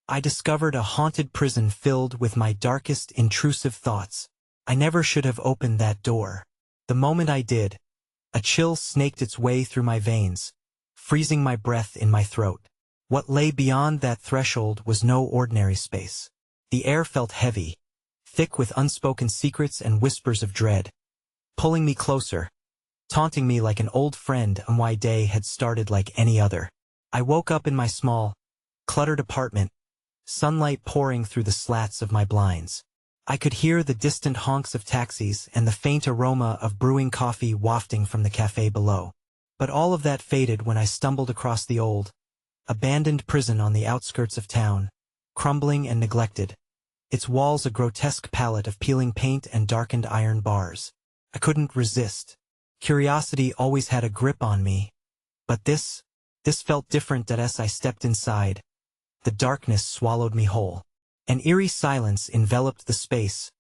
I discovered a haunted prison filled with my darkest intrusive thoughts. I never should have opened that door. The moment I did, a chill snaked its way through my veins, freezing my breath in my throat. What lay beyond that threshold was no ordinary space. The air felt heavy, thick with unspoken secrets and whispers of dread, pulling me closer, taunting me like an old friend. My day had started like any other. I woke up in my small, cluttered apartment, sunlight pouring through the slats of my blinds. I could hear the distant honks of taxis and the faint aroma of brewing coffee wafting from the cafe below. But all of that faded when I stumbled across the old, abandoned prison on the outskirts of town, crumbling and neglected, its walls a grotesque palette of peeling paint and darkened iron bars. I couldn't resist. Curiosity always had a grip on me. But this felt different. As I stepped inside, the darkness swallowed me whole. An eerie silence enveloped the space,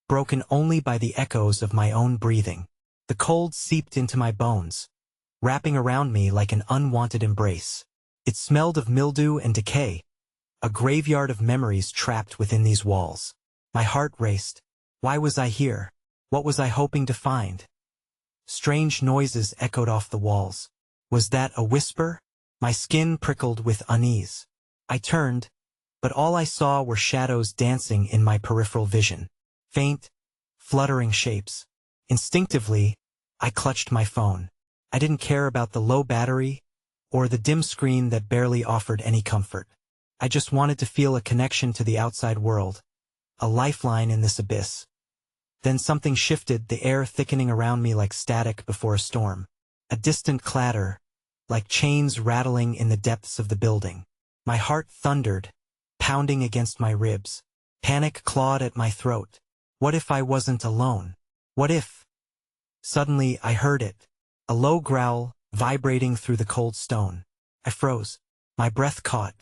broken only by the echoes of my own breathing. The cold seeped into my bones, wrapping around me like an unwanted embrace. It smelled of mildew and decay, a graveyard of memories trapped within these walls. My heart raced. Why was I here? What was I hoping to find? Strange noises echoed off the walls. Was that a whisper? My skin prickled with unease. I turned, but all I saw were shadows dancing in my peripheral vision. Faint, fluttering shapes. Instinctively, I clutched my phone. I didn't care about the low battery or the dim screen that barely offered any comfort. I just wanted to feel a connection to the outside world, a lifeline in this abyss. Then something shifted, the air thickening around me like static before a storm. A distant clatter, like chains rattling in the depths of the building. My heart thundered, pounding against my ribs. Panic clawed at my throat. What if I wasn't alone? What if? Suddenly I heard it, a low growl, vibrating through the cold stone. I froze. My breath caught.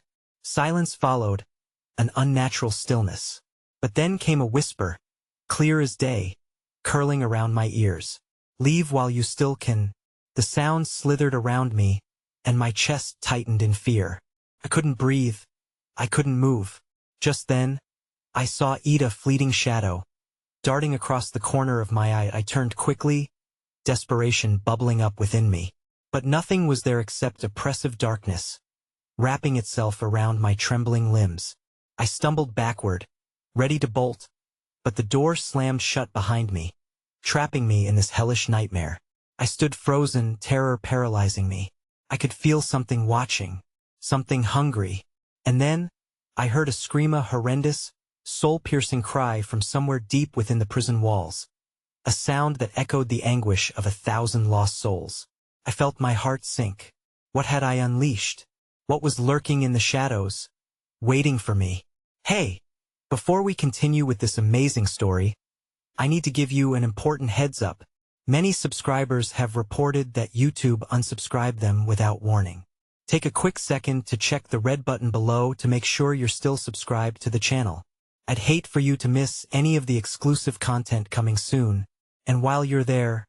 Silence followed, an unnatural stillness. But then came a whisper, clear as day, curling around my ears. Leave while you still can. The sound slithered around me, and my chest tightened in fear. I couldn't breathe. I couldn't move. Just then, I saw a fleeting shadow, darting across the corner of my eye. I turned quickly, desperation bubbling up within me. But nothing was there except oppressive darkness, wrapping itself around my trembling limbs. I stumbled backward, ready to bolt, but the door slammed shut behind me, trapping me in this hellish nightmare. I stood frozen, terror paralyzing me. I could feel something watching, something hungry. And then, I heard a scream, a horrendous, soul-piercing cry from somewhere deep within the prison walls. A sound that echoed the anguish of 1,000 lost souls. I felt my heart sink. What had I unleashed? What was lurking in the shadows, waiting for me? Hey! Before we continue with this amazing story, I need to give you an important heads up. Many subscribers have reported that YouTube unsubscribed them without warning. Take a quick second to check the red button below to make sure you're still subscribed to the channel. I'd hate for you to miss any of the exclusive content coming soon, and while you're there,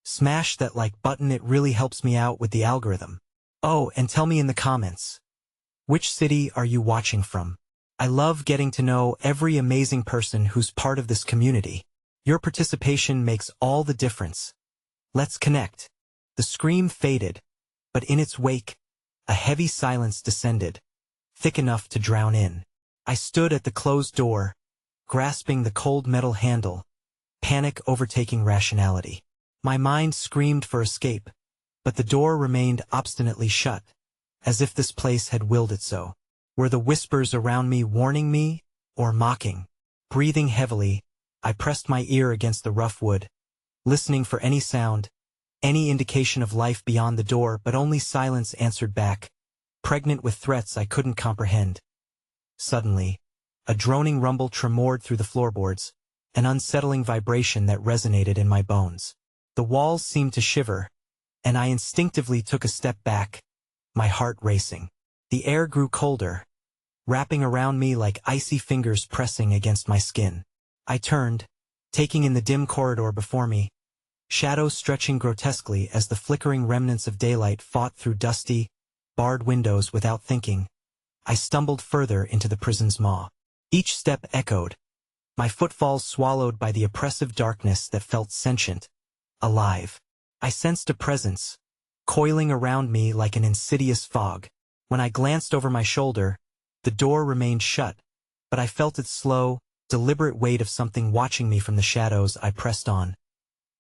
smash that like button. It really helps me out with the algorithm. Oh, and tell me in the comments, which city are you watching from? I love getting to know every amazing person who's part of this community. Your participation makes all the difference. Let's connect. The scream faded, but in its wake, a heavy silence descended, thick enough to drown in. I stood at the closed door, grasping the cold metal handle, panic overtaking rationality. My mind screamed for escape, but the door remained obstinately shut, as if this place had willed it so. Were the whispers around me warning me, or mocking? Breathing heavily, I pressed my ear against the rough wood, listening for any sound, any indication of life beyond the door, but only silence answered back, pregnant with threats I couldn't comprehend. Suddenly, a droning rumble tremored through the floorboards, an unsettling vibration that resonated in my bones. The walls seemed to shiver, and I instinctively took a step back, my heart racing. The air grew colder, wrapping around me like icy fingers pressing against my skin. I turned, taking in the dim corridor before me, shadows stretching grotesquely as the flickering remnants of daylight fought through dusty, barred windows. Without thinking, I stumbled further into the prison's maw. Each step echoed, my footfalls swallowed by the oppressive darkness that felt sentient, alive. I sensed a presence, coiling around me like an insidious fog. When I glanced over my shoulder, the door remained shut, but I felt its slow, deliberate weight of something watching me from the shadows. I pressed on,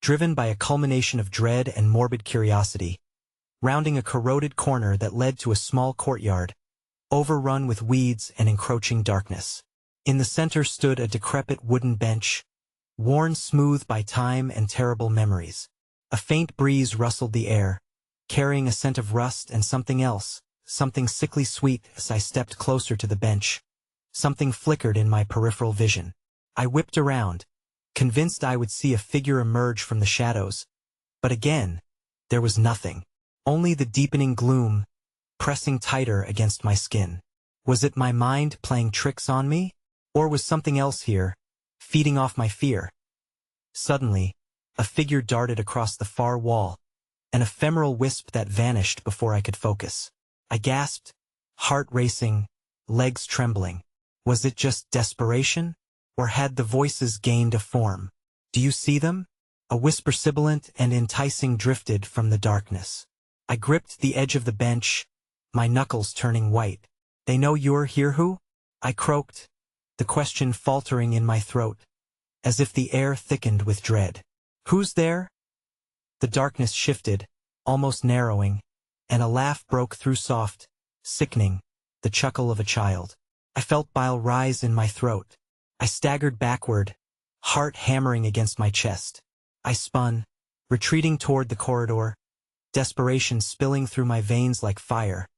driven by a culmination of dread and morbid curiosity, rounding a corroded corner that led to a small courtyard, overrun with weeds and encroaching darkness. In the center stood a decrepit wooden bench, worn smooth by time and terrible memories. A faint breeze rustled the air, carrying a scent of rust and something else, something sickly sweet. As I stepped closer to the bench, something flickered in my peripheral vision. I whipped around, convinced I would see a figure emerge from the shadows. But again, there was nothing. Only the deepening gloom, pressing tighter against my skin. Was it my mind playing tricks on me? Or was something else here, feeding off my fear? Suddenly, a figure darted across the far wall, an ephemeral wisp that vanished before I could focus. I gasped, heart racing, legs trembling. Was it just desperation? Or had the voices gained a form? Do you see them? A whisper sibilant and enticing drifted from the darkness. I gripped the edge of the bench, my knuckles turning white. They know you're here, who? I croaked, the question faltering in my throat, as if the air thickened with dread. Who's there? The darkness shifted, almost narrowing, and a laugh broke through, soft, sickening, the chuckle of a child. I felt bile rise in my throat. I staggered backward, heart hammering against my chest. I spun, retreating toward the corridor, desperation spilling through my veins like fire.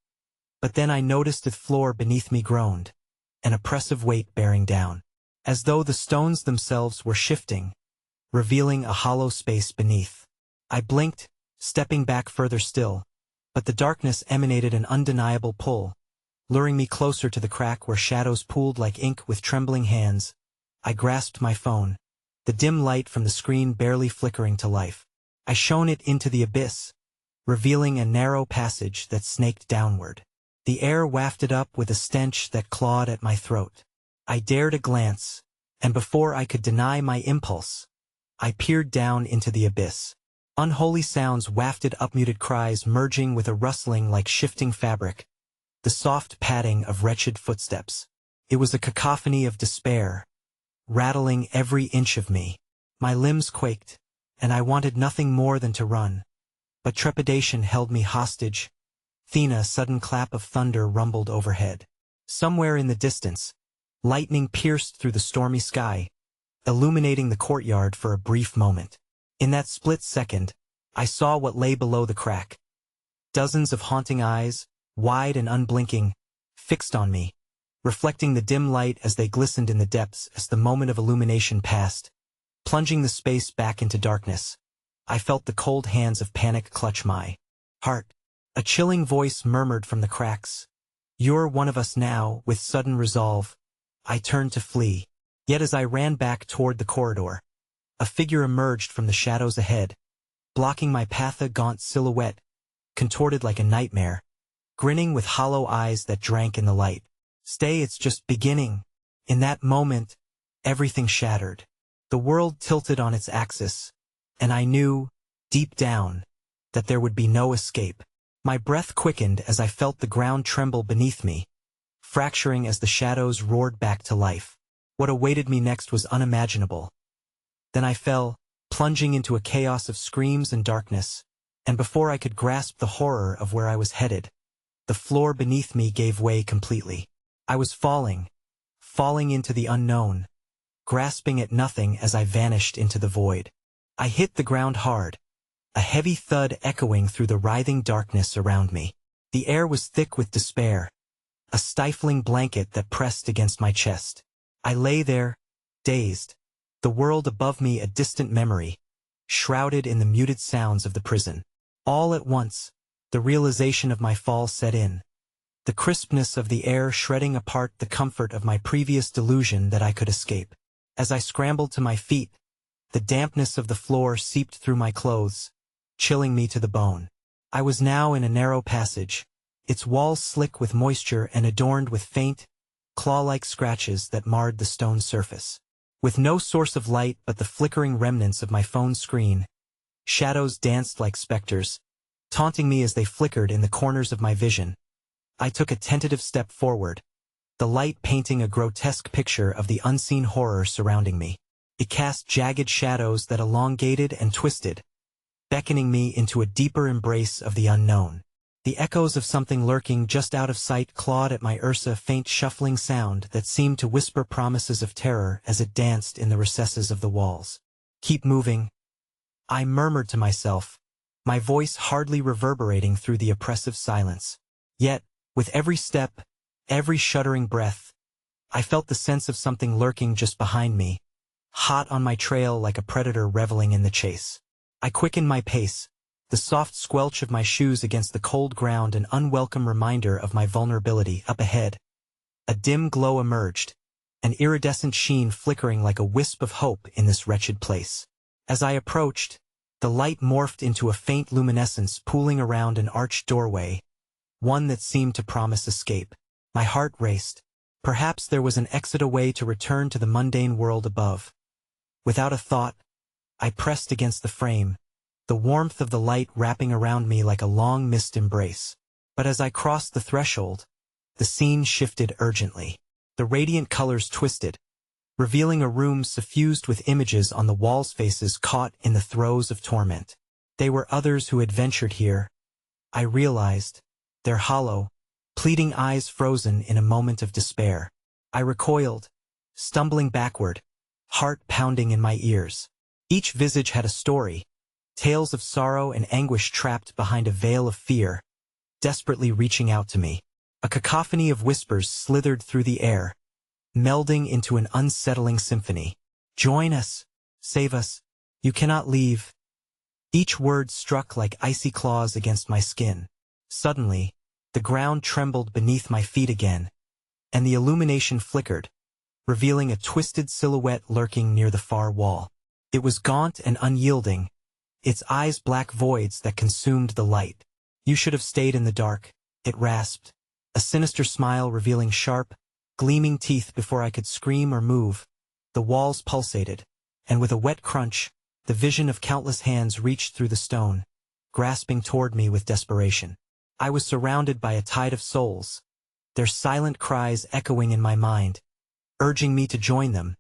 But then I noticed the floor beneath me groaned, an oppressive weight bearing down, as though the stones themselves were shifting, revealing a hollow space beneath. I blinked, stepping back further still, but the darkness emanated an undeniable pull, luring me closer to the crack where shadows pooled like ink. With trembling hands, I grasped my phone, the dim light from the screen barely flickering to life. I shone it into the abyss, revealing a narrow passage that snaked downward. The air wafted up with a stench that clawed at my throat. I dared a glance, and before I could deny my impulse, I peered down into the abyss. Unholy sounds wafted up, muted cries merging with a rustling like shifting fabric, the soft padding of wretched footsteps. It was a cacophony of despair, rattling every inch of me. My limbs quaked, and I wanted nothing more than to run. But trepidation held me hostage. A sudden clap of thunder rumbled overhead. Somewhere in the distance, lightning pierced through the stormy sky, illuminating the courtyard for a brief moment. In that split second, I saw what lay below the crack. Dozens of haunting eyes, wide and unblinking, fixed on me, reflecting the dim light as they glistened in the depths. As the moment of illumination passed, plunging the space back into darkness, I felt the cold hands of panic clutch my heart. A chilling voice murmured from the cracks. You're one of us now. With sudden resolve, I turned to flee. Yet as I ran back toward the corridor, a figure emerged from the shadows ahead, blocking my path, a gaunt silhouette, contorted like a nightmare, grinning with hollow eyes that drank in the light. Stay, it's just beginning. In that moment, everything shattered. The world tilted on its axis, and I knew, deep down, that there would be no escape. My breath quickened as I felt the ground tremble beneath me, fracturing as the shadows roared back to life. What awaited me next was unimaginable. Then I fell, plunging into a chaos of screams and darkness, and before I could grasp the horror of where I was headed, the floor beneath me gave way completely. I was falling into the unknown, grasping at nothing as I vanished into the void. I hit the ground hard, a heavy thud echoing through the writhing darkness around me. The air was thick with despair, a stifling blanket that pressed against my chest. I lay there, dazed, the world above me a distant memory, shrouded in the muted sounds of the prison. All at once, the realization of my fall set in, the crispness of the air shredding apart the comfort of my previous delusion that I could escape. As I scrambled to my feet, the dampness of the floor seeped through my clothes, chilling me to the bone. I was now in a narrow passage, its walls slick with moisture and adorned with faint, claw-like scratches that marred the stone surface. With no source of light but the flickering remnants of my phone screen, shadows danced like specters, taunting me as they flickered in the corners of my vision. I took a tentative step forward, the light painting a grotesque picture of the unseen horror surrounding me. It cast jagged shadows that elongated and twisted, beckoning me into a deeper embrace of the unknown. The echoes of something lurking just out of sight clawed at my ears, a faint shuffling sound that seemed to whisper promises of terror as it danced in the recesses of the walls. "Keep moving," I murmured to myself, my voice hardly reverberating through the oppressive silence. Yet, with every step, every shuddering breath, I felt the sense of something lurking just behind me, hot on my trail like a predator reveling in the chase. I quickened my pace, the soft squelch of my shoes against the cold ground an unwelcome reminder of my vulnerability. Up ahead, a dim glow emerged, an iridescent sheen flickering like a wisp of hope in this wretched place. As I approached, the light morphed into a faint luminescence pooling around an arched doorway, one that seemed to promise escape. My heart raced. Perhaps there was an exit, a way to return to the mundane world above. Without a thought, I pressed against the frame, the warmth of the light wrapping around me like a long mist embrace. But as I crossed the threshold, the scene shifted urgently. The radiant colors twisted, revealing a room suffused with images on the walls, faces caught in the throes of torment. They were others who had ventured here, I realized, their hollow, pleading eyes frozen in a moment of despair. I recoiled, stumbling backward, heart pounding in my ears. Each visage had a story, tales of sorrow and anguish trapped behind a veil of fear, desperately reaching out to me. A cacophony of whispers slithered through the air, melding into an unsettling symphony. "Join us, save us, you cannot leave." Each word struck like icy claws against my skin. Suddenly, the ground trembled beneath my feet again, and the illumination flickered, revealing a twisted silhouette lurking near the far wall. It was gaunt and unyielding, its eyes black voids that consumed the light. "You should have stayed in the dark," it rasped, a sinister smile revealing sharp, gleaming teeth before I could scream or move. The walls pulsated, and with a wet crunch, the vision of countless hands reached through the stone, grasping toward me with desperation. I was surrounded by a tide of souls, their silent cries echoing in my mind, urging me to join them,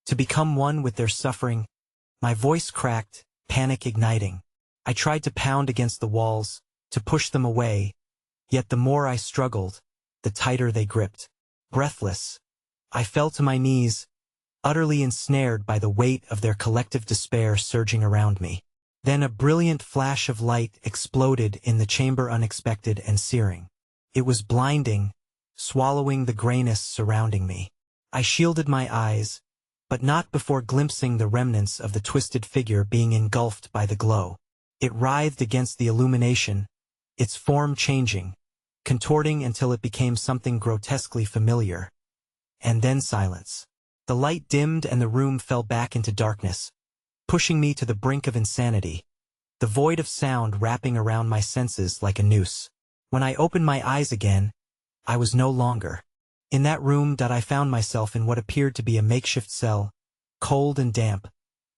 to become one with their suffering. My voice cracked, panic igniting. I tried to pound against the walls, to push them away, yet the more I struggled, the tighter they gripped. Breathless, I fell to my knees, utterly ensnared by the weight of their collective despair surging around me. Then a brilliant flash of light exploded in the chamber, unexpected and searing. It was blinding, swallowing the grayness surrounding me. I shielded my eyes, but not before glimpsing the remnants of the twisted figure being engulfed by the glow. It writhed against the illumination, its form changing, contorting until it became something grotesquely familiar. And then silence. The light dimmed and the room fell back into darkness, pushing me to the brink of insanity, the void of sound wrapping around my senses like a noose. When I opened my eyes again, I was no longer in that room. I found myself in what appeared to be a makeshift cell, cold and damp,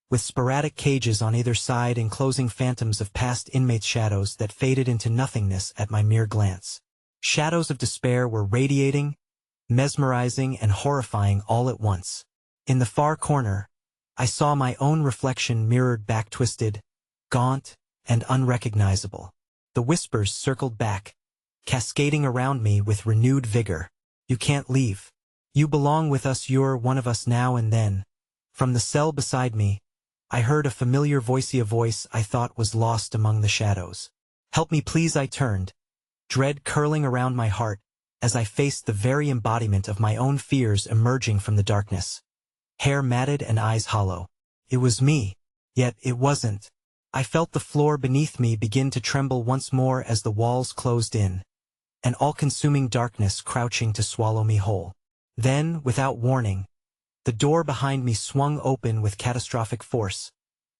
with sporadic cages on either side enclosing phantoms of past inmates, shadows that faded into nothingness at my mere glance. Shadows of despair were radiating, mesmerizing and horrifying all at once. In the far corner, I saw my own reflection mirrored back, twisted, gaunt, and unrecognizable. The whispers circled back, cascading around me with renewed vigor. "You can't leave. You belong with us, you're one of us now." And then, from the cell beside me, I heard a familiar voice, a voice I thought was lost among the shadows. "Help me please." I turned, dread curling around my heart, as I faced the very embodiment of my own fears emerging from the darkness. Hair matted and eyes hollow. It was me, yet it wasn't. I felt the floor beneath me begin to tremble once more as the walls closed in, an all-consuming darkness crouching to swallow me whole. Then, without warning, the door behind me swung open with catastrophic force,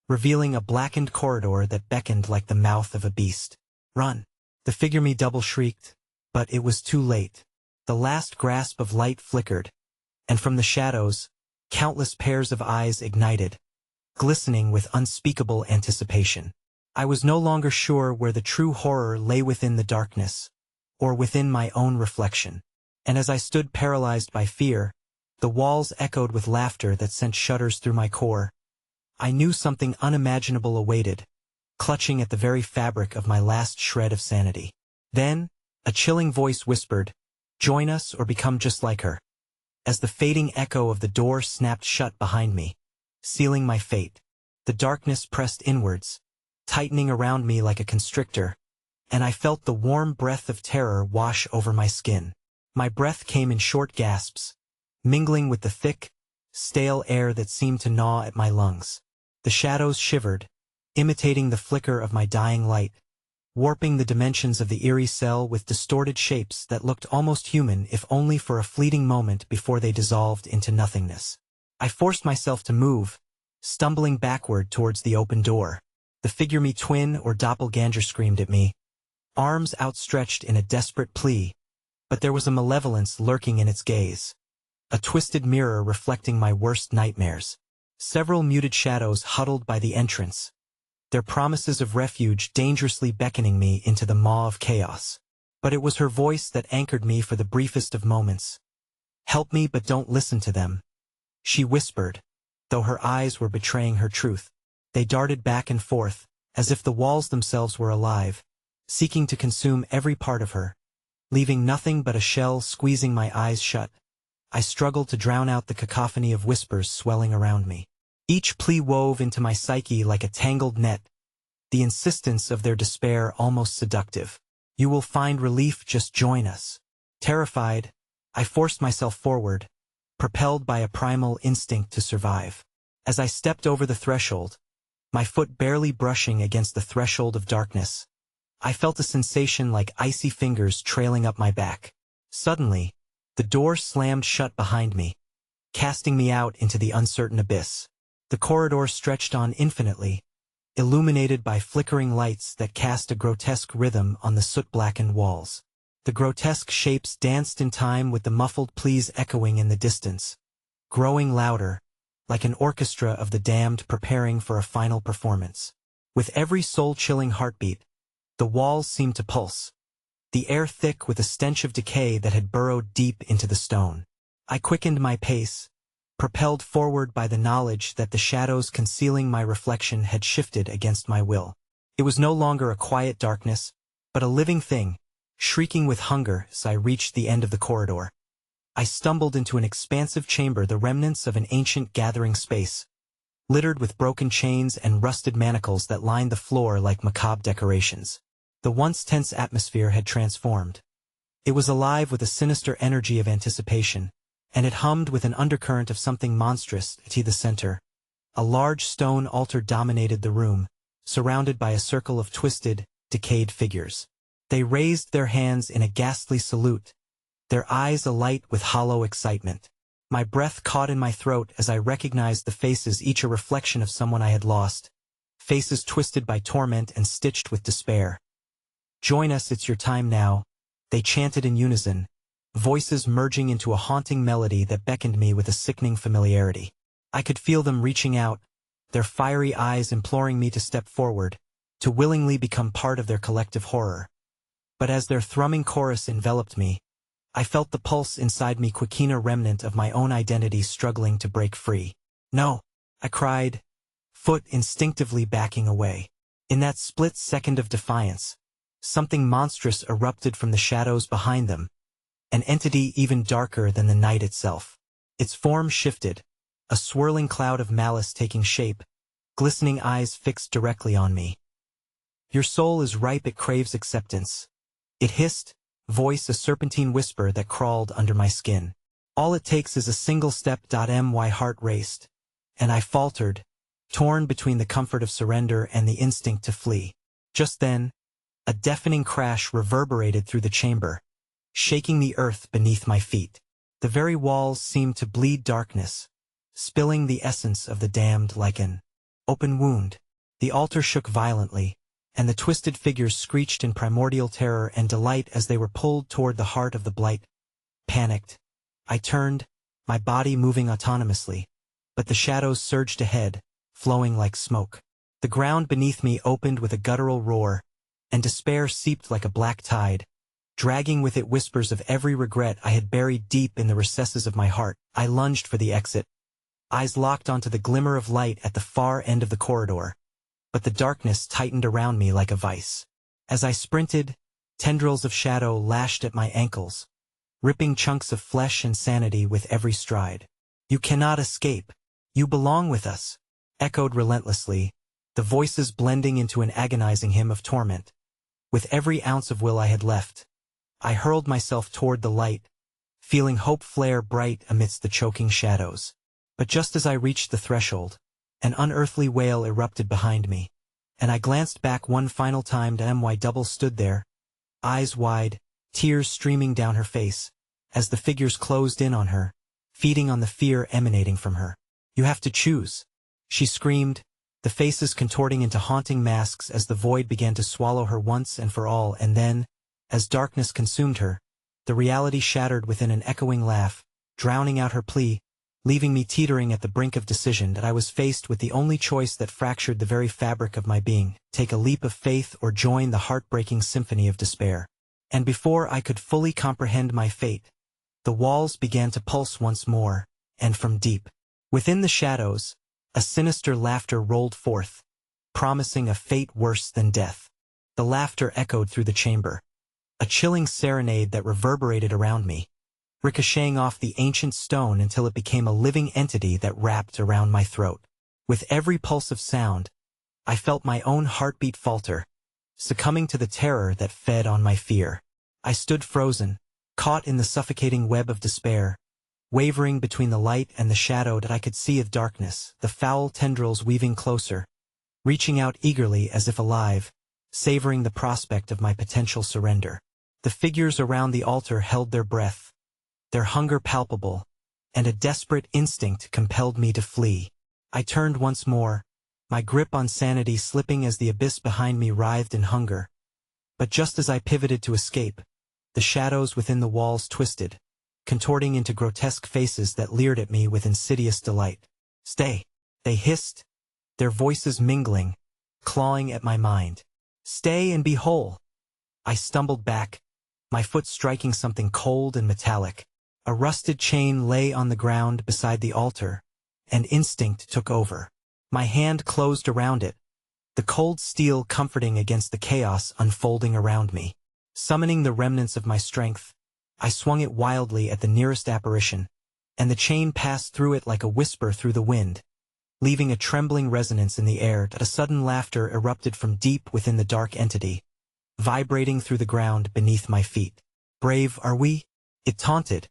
revealing a blackened corridor that beckoned like the mouth of a beast. "Run!" the figure me double shrieked, But it was too late. The last grasp of light flickered, and from the shadows, countless pairs of eyes ignited, glistening with unspeakable anticipation. I was no longer sure where the true horror lay, within the darkness, or within my own reflection. And as I stood paralyzed by fear, the walls echoed with laughter that sent shudders through my core. I knew something unimaginable awaited, clutching at the very fabric of my last shred of sanity. Then, a chilling voice whispered, "Join us or become just like her." As the fading echo of the door snapped shut behind me, sealing my fate, the darkness pressed inwards, tightening around me like a constrictor, and I felt the warm breath of terror wash over my skin. My breath came in short gasps, mingling with the thick, stale air that seemed to gnaw at my lungs. The shadows shivered, imitating the flicker of my dying light, warping the dimensions of the eerie cell with distorted shapes that looked almost human, if only for a fleeting moment before they dissolved into nothingness. I forced myself to move, stumbling backward towards the open door. The figure me twin or doppelganger screamed at me, arms outstretched in a desperate plea, but there was a malevolence lurking in its gaze, a twisted mirror reflecting my worst nightmares. Several muted shadows huddled by the entrance, their promises of refuge dangerously beckoning me into the maw of chaos. But it was her voice that anchored me for the briefest of moments. "Help me, but don't listen to them," she whispered, though her eyes were betraying her truth. They darted back and forth, as if the walls themselves were alive, seeking to consume every part of her, leaving nothing but a shell squeezing my eyes shut. I struggled to drown out the cacophony of whispers swelling around me. Each plea wove into my psyche like a tangled net, the insistence of their despair almost seductive. "You will find relief, just join us." Terrified, I forced myself forward, propelled by a primal instinct to survive. As I stepped over the threshold, my foot barely brushing against the threshold of darkness, I felt a sensation like icy fingers trailing up my back. Suddenly, the door slammed shut behind me, casting me out into the uncertain abyss. The corridor stretched on infinitely, illuminated by flickering lights that cast a grotesque rhythm on the soot-blackened walls. The grotesque shapes danced in time with the muffled pleas echoing in the distance, growing louder, like an orchestra of the damned preparing for a final performance. With every soul-chilling heartbeat, the walls seemed to pulse, the air thick with a stench of decay that had burrowed deep into the stone. I quickened my pace, propelled forward by the knowledge that the shadows concealing my reflection had shifted against my will. It was no longer a quiet darkness, but a living thing, shrieking with hunger as I reached the end of the corridor. I stumbled into an expansive chamber, the remnants of an ancient gathering space, littered with broken chains and rusted manacles that lined the floor like macabre decorations. The once tense atmosphere had transformed. It was alive with a sinister energy of anticipation, and it hummed with an undercurrent of something monstrous. At the center, a large stone altar dominated the room, surrounded by a circle of twisted, decayed figures. They raised their hands in a ghastly salute, their eyes alight with hollow excitement. My breath caught in my throat as I recognized the faces, each a reflection of someone I had lost, faces twisted by torment and stitched with despair. "Join us, it's your time now," they chanted in unison, voices merging into a haunting melody that beckoned me with a sickening familiarity. I could feel them reaching out, their fiery eyes imploring me to step forward, to willingly become part of their collective horror. But as their thrumming chorus enveloped me, I felt the pulse inside me quicken, a remnant of my own identity struggling to break free. "No!" I cried, foot instinctively backing away. In that split second of defiance, something monstrous erupted from the shadows behind them, an entity even darker than the night itself. Its form shifted, a swirling cloud of malice taking shape, glistening eyes fixed directly on me. "Your soul is ripe, it craves acceptance," it hissed, voice a serpentine whisper that crawled under my skin. "All it takes is a single step." My heart raced, and I faltered, torn between the comfort of surrender and the instinct to flee. Just then, a deafening crash reverberated through the chamber, shaking the earth beneath my feet. The very walls seemed to bleed darkness, spilling the essence of the damned like an open wound. The altar shook violently, and the twisted figures screeched in primordial terror and delight as they were pulled toward the heart of the blight. Panicked, I turned, my body moving autonomously, but the shadows surged ahead, flowing like smoke. The ground beneath me opened with a guttural roar, and despair seeped like a black tide, dragging with it whispers of every regret I had buried deep in the recesses of my heart. I lunged for the exit, eyes locked onto the glimmer of light at the far end of the corridor, but the darkness tightened around me like a vice. As I sprinted, tendrils of shadow lashed at my ankles, ripping chunks of flesh and sanity with every stride. "You cannot escape. You belong with us," echoed relentlessly, the voices blending into an agonizing hymn of torment. With every ounce of will I had left, I hurled myself toward the light, feeling hope flare bright amidst the choking shadows. But just as I reached the threshold, an unearthly wail erupted behind me, and I glanced back one final time to my double stood there, eyes wide, tears streaming down her face, as the figures closed in on her, feeding on the fear emanating from her. "You have to choose," she screamed, the faces contorting into haunting masks as the void began to swallow her once and for all, and then, as darkness consumed her, the reality shattered within an echoing laugh, drowning out her plea, leaving me teetering at the brink of decision. That I was faced with the only choice that fractured the very fabric of my being: take a leap of faith or join the heartbreaking symphony of despair. And before I could fully comprehend my fate, the walls began to pulse once more, and from deep within the shadows, a sinister laughter rolled forth, promising a fate worse than death. The laughter echoed through the chamber, a chilling serenade that reverberated around me, ricocheting off the ancient stone until it became a living entity that wrapped around my throat. With every pulse of sound, I felt my own heartbeat falter, succumbing to the terror that fed on my fear. I stood frozen, caught in the suffocating web of despair, wavering between the light and the shadow that I could see of darkness, the foul tendrils weaving closer, reaching out eagerly as if alive, savoring the prospect of my potential surrender. The figures around the altar held their breath, their hunger palpable, and a desperate instinct compelled me to flee. I turned once more, my grip on sanity slipping as the abyss behind me writhed in hunger. But just as I pivoted to escape, the shadows within the walls twisted, contorting into grotesque faces that leered at me with insidious delight. "Stay," they hissed, their voices mingling, clawing at my mind. "Stay and be whole." I stumbled back, my foot striking something cold and metallic. A rusted chain lay on the ground beside the altar, and instinct took over. My hand closed around it, the cold steel comforting against the chaos unfolding around me. Summoning the remnants of my strength, I swung it wildly at the nearest apparition, and the chain passed through it like a whisper through the wind, leaving a trembling resonance in the air. A sudden laughter erupted from deep within the dark entity, vibrating through the ground beneath my feet. "Brave, are we?" it taunted,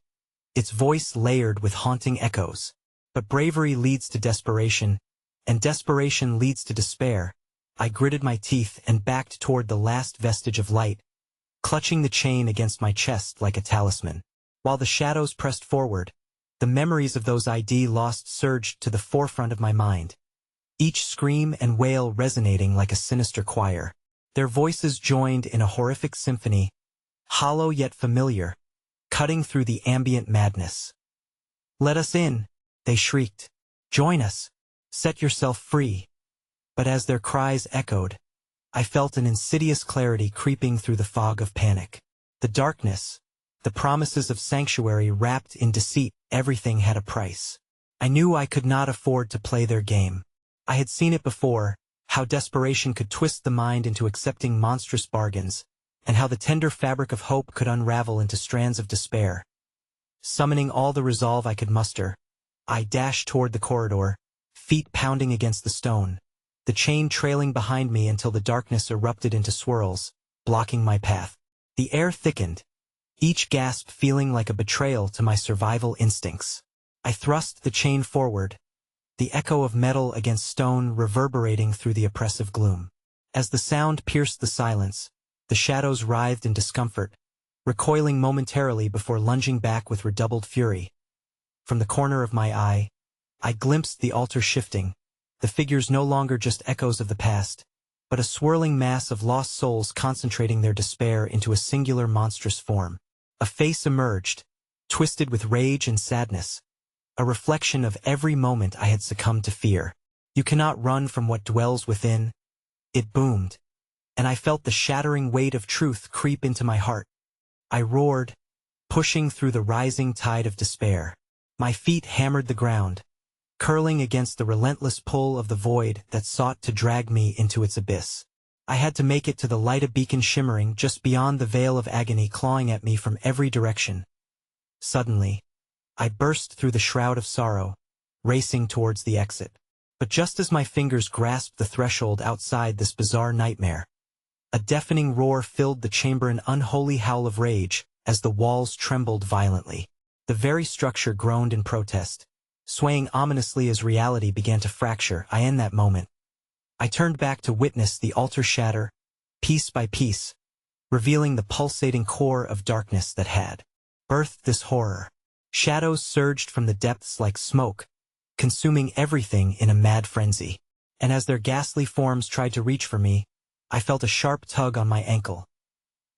its voice layered with haunting echoes. But bravery leads to desperation, and desperation leads to despair. I gritted my teeth and backed toward the last vestige of light, clutching the chain against my chest like a talisman. While the shadows pressed forward, the memories of those I'd lost surged to the forefront of my mind, each scream and wail resonating like a sinister choir. Their voices joined in a horrific symphony, hollow yet familiar, cutting through the ambient madness. "Let us in," they shrieked. "Join us. Set yourself free." But as their cries echoed, I felt an insidious clarity creeping through the fog of panic. The darkness, the promises of sanctuary wrapped in deceit, everything had a price. I knew I could not afford to play their game. I had seen it before, how desperation could twist the mind into accepting monstrous bargains, and how the tender fabric of hope could unravel into strands of despair. Summoning all the resolve I could muster, I dashed toward the corridor, feet pounding against the stone, the chain trailing behind me until the darkness erupted into swirls, blocking my path. The air thickened, each gasp feeling like a betrayal to my survival instincts. I thrust the chain forward, the echo of metal against stone reverberating through the oppressive gloom. As the sound pierced the silence, the shadows writhed in discomfort, recoiling momentarily before lunging back with redoubled fury. From the corner of my eye, I glimpsed the altar shifting, the figures no longer just echoes of the past, but a swirling mass of lost souls concentrating their despair into a singular monstrous form. A face emerged, twisted with rage and sadness, a reflection of every moment I had succumbed to fear. "You cannot run from what dwells within," it boomed, and I felt the shattering weight of truth creep into my heart. I roared, pushing through the rising tide of despair. My feet hammered the ground, curling against the relentless pull of the void that sought to drag me into its abyss. I had to make it to the light, a beacon shimmering just beyond the veil of agony clawing at me from every direction. Suddenly, I burst through the shroud of sorrow, racing towards the exit. But just as my fingers grasped the threshold outside this bizarre nightmare, a deafening roar filled the chamber, an unholy howl of rage, as the walls trembled violently. The very structure groaned in protest, swaying ominously as reality began to fracture. In that moment, I turned back to witness the altar shatter, piece by piece, revealing the pulsating core of darkness that had birthed this horror. Shadows surged from the depths like smoke, consuming everything in a mad frenzy. And as their ghastly forms tried to reach for me, I felt a sharp tug on my ankle.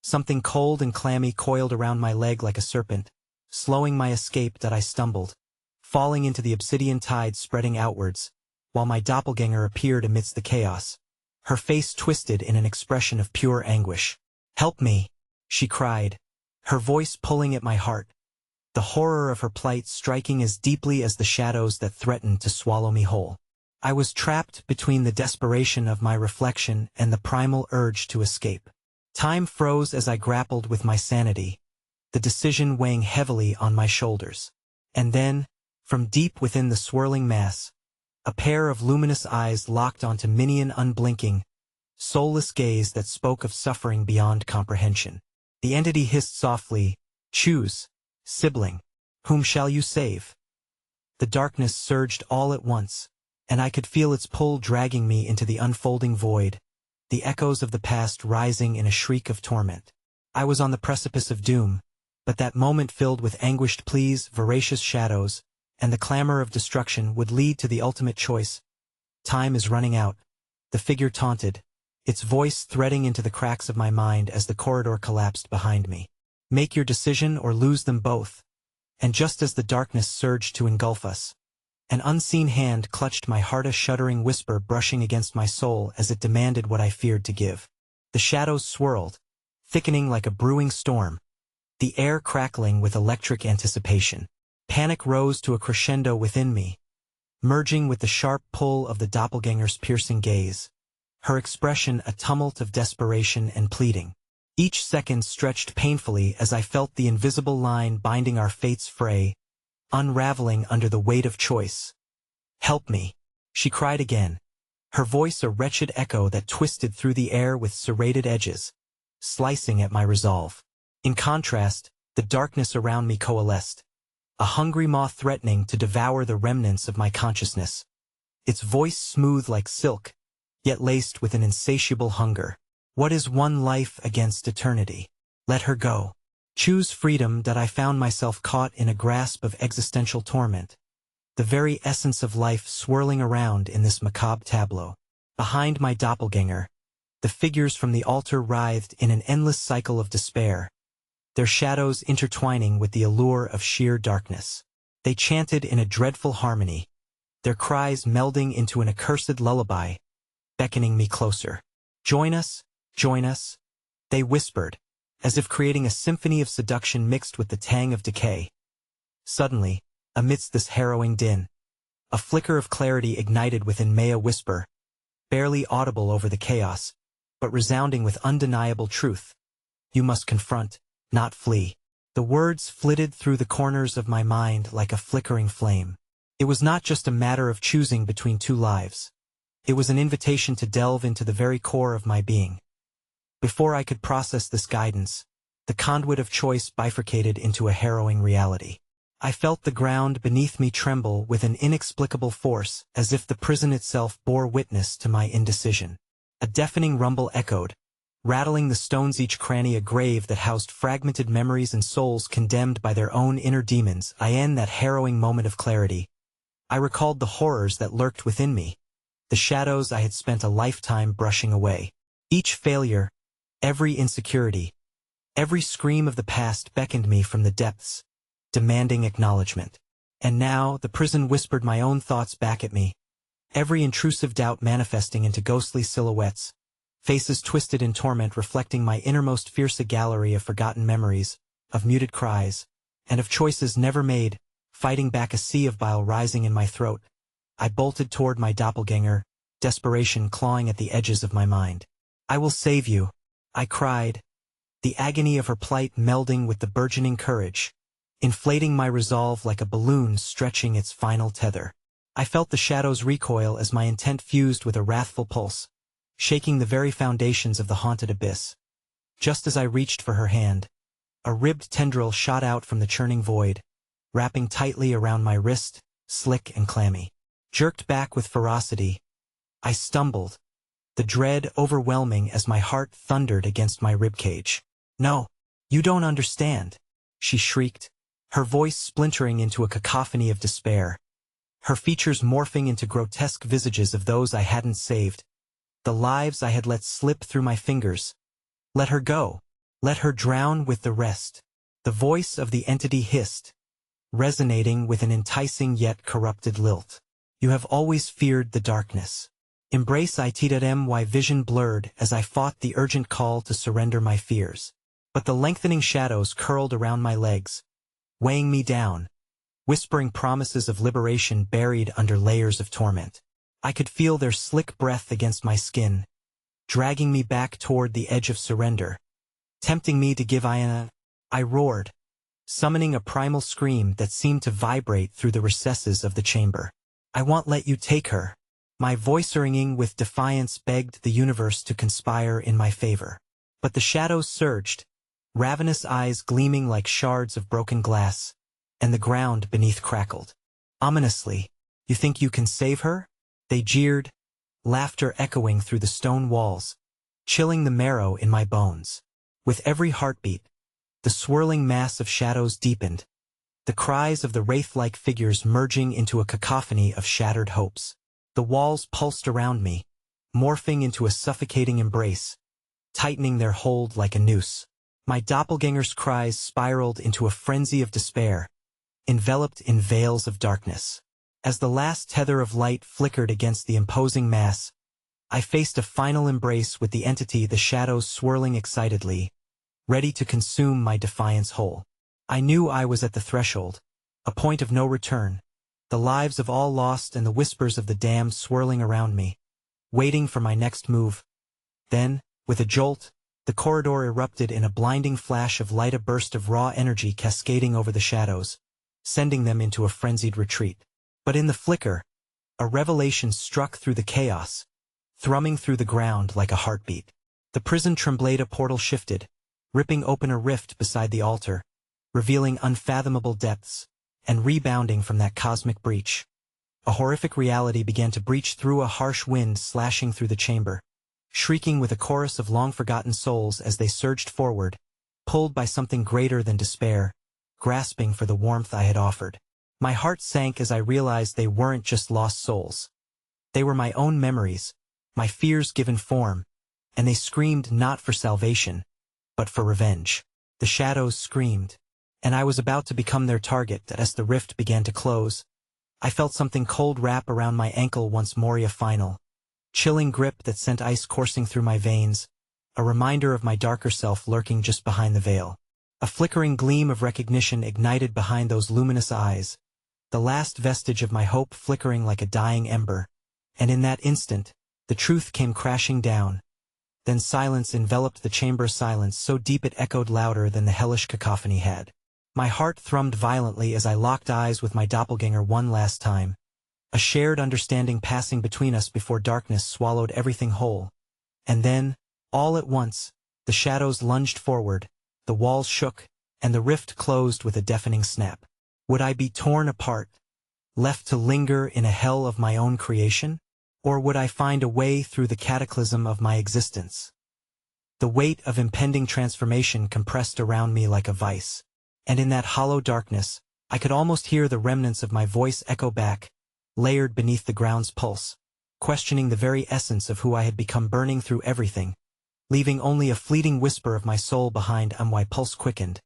Something cold and clammy coiled around my leg like a serpent, slowing my escape. That I stumbled, falling into the obsidian tide spreading outwards, while my doppelganger appeared amidst the chaos, her face twisted in an expression of pure anguish. "Help me," she cried, her voice pulling at my heart, the horror of her plight striking as deeply as the shadows that threatened to swallow me whole. I was trapped between the desperation of my reflection and the primal urge to escape. Time froze as I grappled with my sanity, the decision weighing heavily on my shoulders. And then, from deep within the swirling mass, a pair of luminous eyes locked onto minion unblinking, soulless gaze that spoke of suffering beyond comprehension. The entity hissed softly, "Choose, sibling. Whom shall you save?" The darkness surged all at once, and I could feel its pull dragging me into the unfolding void, the echoes of the past rising in a shriek of torment. I was on the precipice of doom, but that moment filled with anguished pleas, voracious shadows, and the clamor of destruction would lead to the ultimate choice. "Time is running out," the figure taunted, its voice threading into the cracks of my mind as the corridor collapsed behind me. "Make your decision or lose them both." And just as the darkness surged to engulf us, an unseen hand clutched my heart, a shuddering whisper brushing against my soul as it demanded what I feared to give. The shadows swirled, thickening like a brewing storm, the air crackling with electric anticipation. Panic rose to a crescendo within me, merging with the sharp pull of the doppelganger's piercing gaze, her expression a tumult of desperation and pleading. Each second stretched painfully as I felt the invisible line binding our fates fray, unraveling under the weight of choice. "Help me," she cried again, her voice a wretched echo that twisted through the air with serrated edges, slicing at my resolve. In contrast, the darkness around me coalesced, a hungry maw threatening to devour the remnants of my consciousness, its voice smooth like silk, yet laced with an insatiable hunger. "What is one life against eternity? Let her go. Choose freedom." That I found myself caught in a grasp of existential torment, the very essence of life swirling around in this macabre tableau. Behind my doppelganger, the figures from the altar writhed in an endless cycle of despair, their shadows intertwining with the allure of sheer darkness. They chanted in a dreadful harmony, their cries melding into an accursed lullaby, beckoning me closer. "Join us, join us," they whispered, as if creating a symphony of seduction mixed with the tang of decay. Suddenly, amidst this harrowing din, a flicker of clarity ignited within me, a whisper, barely audible over the chaos, but resounding with undeniable truth. "You must confront, not flee." The words flitted through the corners of my mind like a flickering flame. It was not just a matter of choosing between two lives. It was an invitation to delve into the very core of my being. Before I could process this guidance, the conduit of choice bifurcated into a harrowing reality. I felt the ground beneath me tremble with an inexplicable force, as if the prison itself bore witness to my indecision. A deafening rumble echoed, rattling the stones, each cranny a grave that housed fragmented memories and souls condemned by their own inner demons. In that harrowing moment of clarity, I recalled the horrors that lurked within me, the shadows I had spent a lifetime brushing away. Each failure, every insecurity, every scream of the past beckoned me from the depths, demanding acknowledgement. And now the prison whispered my own thoughts back at me, every intrusive doubt manifesting into ghostly silhouettes, faces twisted in torment reflecting my innermost fierce gallery of forgotten memories, of muted cries, and of choices never made, fighting back a sea of bile rising in my throat. I bolted toward my doppelganger, desperation clawing at the edges of my mind. "I will save you," I cried, the agony of her plight melding with the burgeoning courage, inflating my resolve like a balloon stretching its final tether. I felt the shadows recoil as my intent fused with a wrathful pulse, shaking the very foundations of the haunted abyss. Just as I reached for her hand, a ribbed tendril shot out from the churning void, wrapping tightly around my wrist, slick and clammy. Jerked back with ferocity, I stumbled, the dread overwhelming as my heart thundered against my ribcage. "No, you don't understand," she shrieked, her voice splintering into a cacophony of despair, her features morphing into grotesque visages of those I hadn't saved, the lives I had let slip through my fingers. "Let her go. Let her drown with the rest." The voice of the entity hissed, resonating with an enticing yet corrupted lilt. "You have always feared the darkness. Embrace my vision blurred as I fought the urgent call to surrender my fears. But the lengthening shadows curled around my legs, weighing me down, whispering promises of liberation buried under layers of torment. I could feel their slick breath against my skin, dragging me back toward the edge of surrender, tempting me to give in. I roared, summoning a primal scream that seemed to vibrate through the recesses of the chamber. "I won't let you take her." My voice ringing with defiance begged the universe to conspire in my favor. But the shadows surged, ravenous eyes gleaming like shards of broken glass, and the ground beneath crackled. Ominously, "You think you can save her?" They jeered, laughter echoing through the stone walls, chilling the marrow in my bones. With every heartbeat, the swirling mass of shadows deepened, the cries of the wraith-like figures merging into a cacophony of shattered hopes. The walls pulsed around me, morphing into a suffocating embrace, tightening their hold like a noose. My doppelganger's cries spiraled into a frenzy of despair, enveloped in veils of darkness. As the last tether of light flickered against the imposing mass, I faced a final embrace with the entity, the shadows swirling excitedly, ready to consume my defiance whole. I knew I was at the threshold, a point of no return, the lives of all lost and the whispers of the damned swirling around me, waiting for my next move. Then, with a jolt, the corridor erupted in a blinding flash of light, a burst of raw energy cascading over the shadows, sending them into a frenzied retreat. But in the flicker, a revelation struck through the chaos, thrumming through the ground like a heartbeat. The prison tremblade, a portal shifted, ripping open a rift beside the altar, revealing unfathomable depths, and rebounding from that cosmic breach. A horrific reality began to breach through, a harsh wind slashing through the chamber, shrieking with a chorus of long-forgotten souls as they surged forward, pulled by something greater than despair, grasping for the warmth I had offered. My heart sank as I realized they weren't just lost souls. They were my own memories, my fears given form, and they screamed not for salvation, but for revenge. The shadows screamed, and I was about to become their target. As the rift began to close, I felt something cold wrap around my ankle once more, a final, chilling grip that sent ice coursing through my veins, a reminder of my darker self lurking just behind the veil. A flickering gleam of recognition ignited behind those luminous eyes, the last vestige of my hope flickering like a dying ember, and in that instant, the truth came crashing down. Then silence enveloped the chamber, silence so deep it echoed louder than the hellish cacophony had. My heart thrummed violently as I locked eyes with my doppelganger one last time, a shared understanding passing between us before darkness swallowed everything whole. And then, all at once, the shadows lunged forward, the walls shook, and the rift closed with a deafening snap. Would I be torn apart, left to linger in a hell of my own creation? Or would I find a way through the cataclysm of my existence? The weight of impending transformation compressed around me like a vice, and in that hollow darkness, I could almost hear the remnants of my voice echo back, layered beneath the ground's pulse. questioning the very essence of who I had become, burning through everything, leaving only a fleeting whisper of my soul behind. My pulse quickened,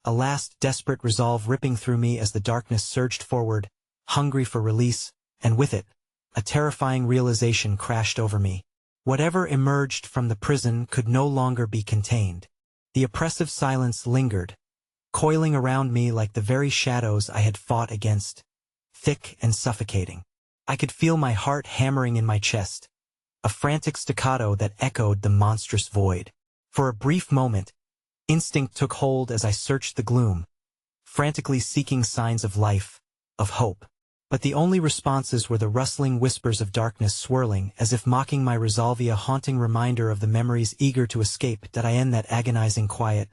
a last desperate resolve ripping through me as the darkness surged forward, hungry for release, and with it, a terrifying realization crashed over me. Whatever emerged from the prison could no longer be contained. The oppressive silence lingered, coiling around me like the very shadows I had fought against, thick and suffocating. I could feel my heart hammering in my chest, a frantic staccato that echoed the monstrous void. For a brief moment, instinct took hold as I searched the gloom, frantically seeking signs of life, of hope. But the only responses were the rustling whispers of darkness swirling as if mocking my resolve, a haunting reminder of the memories eager to escape that I in that agonizing quiet.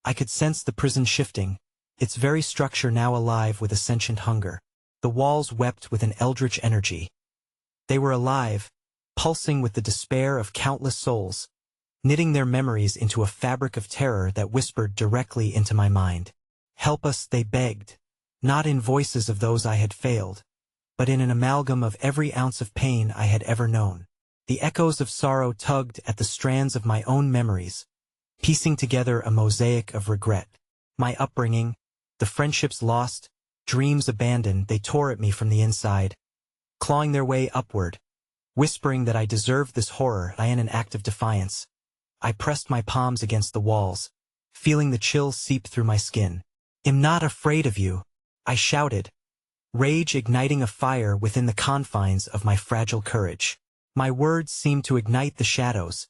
I could sense the prison shifting, its very structure now alive with a sentient hunger. The walls wept with an eldritch energy. They were alive, pulsing with the despair of countless souls, knitting their memories into a fabric of terror that whispered directly into my mind. Help us, they begged, not in voices of those I had failed, but in an amalgam of every ounce of pain I had ever known. The echoes of sorrow tugged at the strands of my own memories, piecing together a mosaic of regret. My upbringing, the friendships lost, dreams abandoned, they tore at me from the inside, clawing their way upward, whispering that I deserved this horror. In an act of defiance, I pressed my palms against the walls, feeling the chill seep through my skin. "I'm not afraid of you," I shouted, rage igniting a fire within the confines of my fragile courage. My words seemed to ignite the shadows,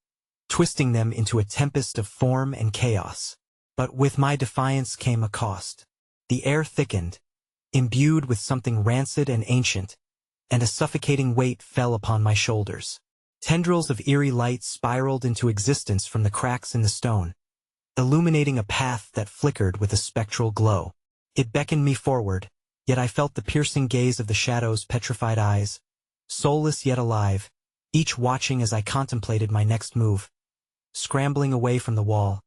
twisting them into a tempest of form and chaos. But with my defiance came a cost. The air thickened, imbued with something rancid and ancient, and a suffocating weight fell upon my shoulders. Tendrils of eerie light spiraled into existence from the cracks in the stone, illuminating a path that flickered with a spectral glow. It beckoned me forward, yet I felt the piercing gaze of the shadow's petrified eyes, soulless yet alive, each watching as I contemplated my next move. Scrambling away from the wall,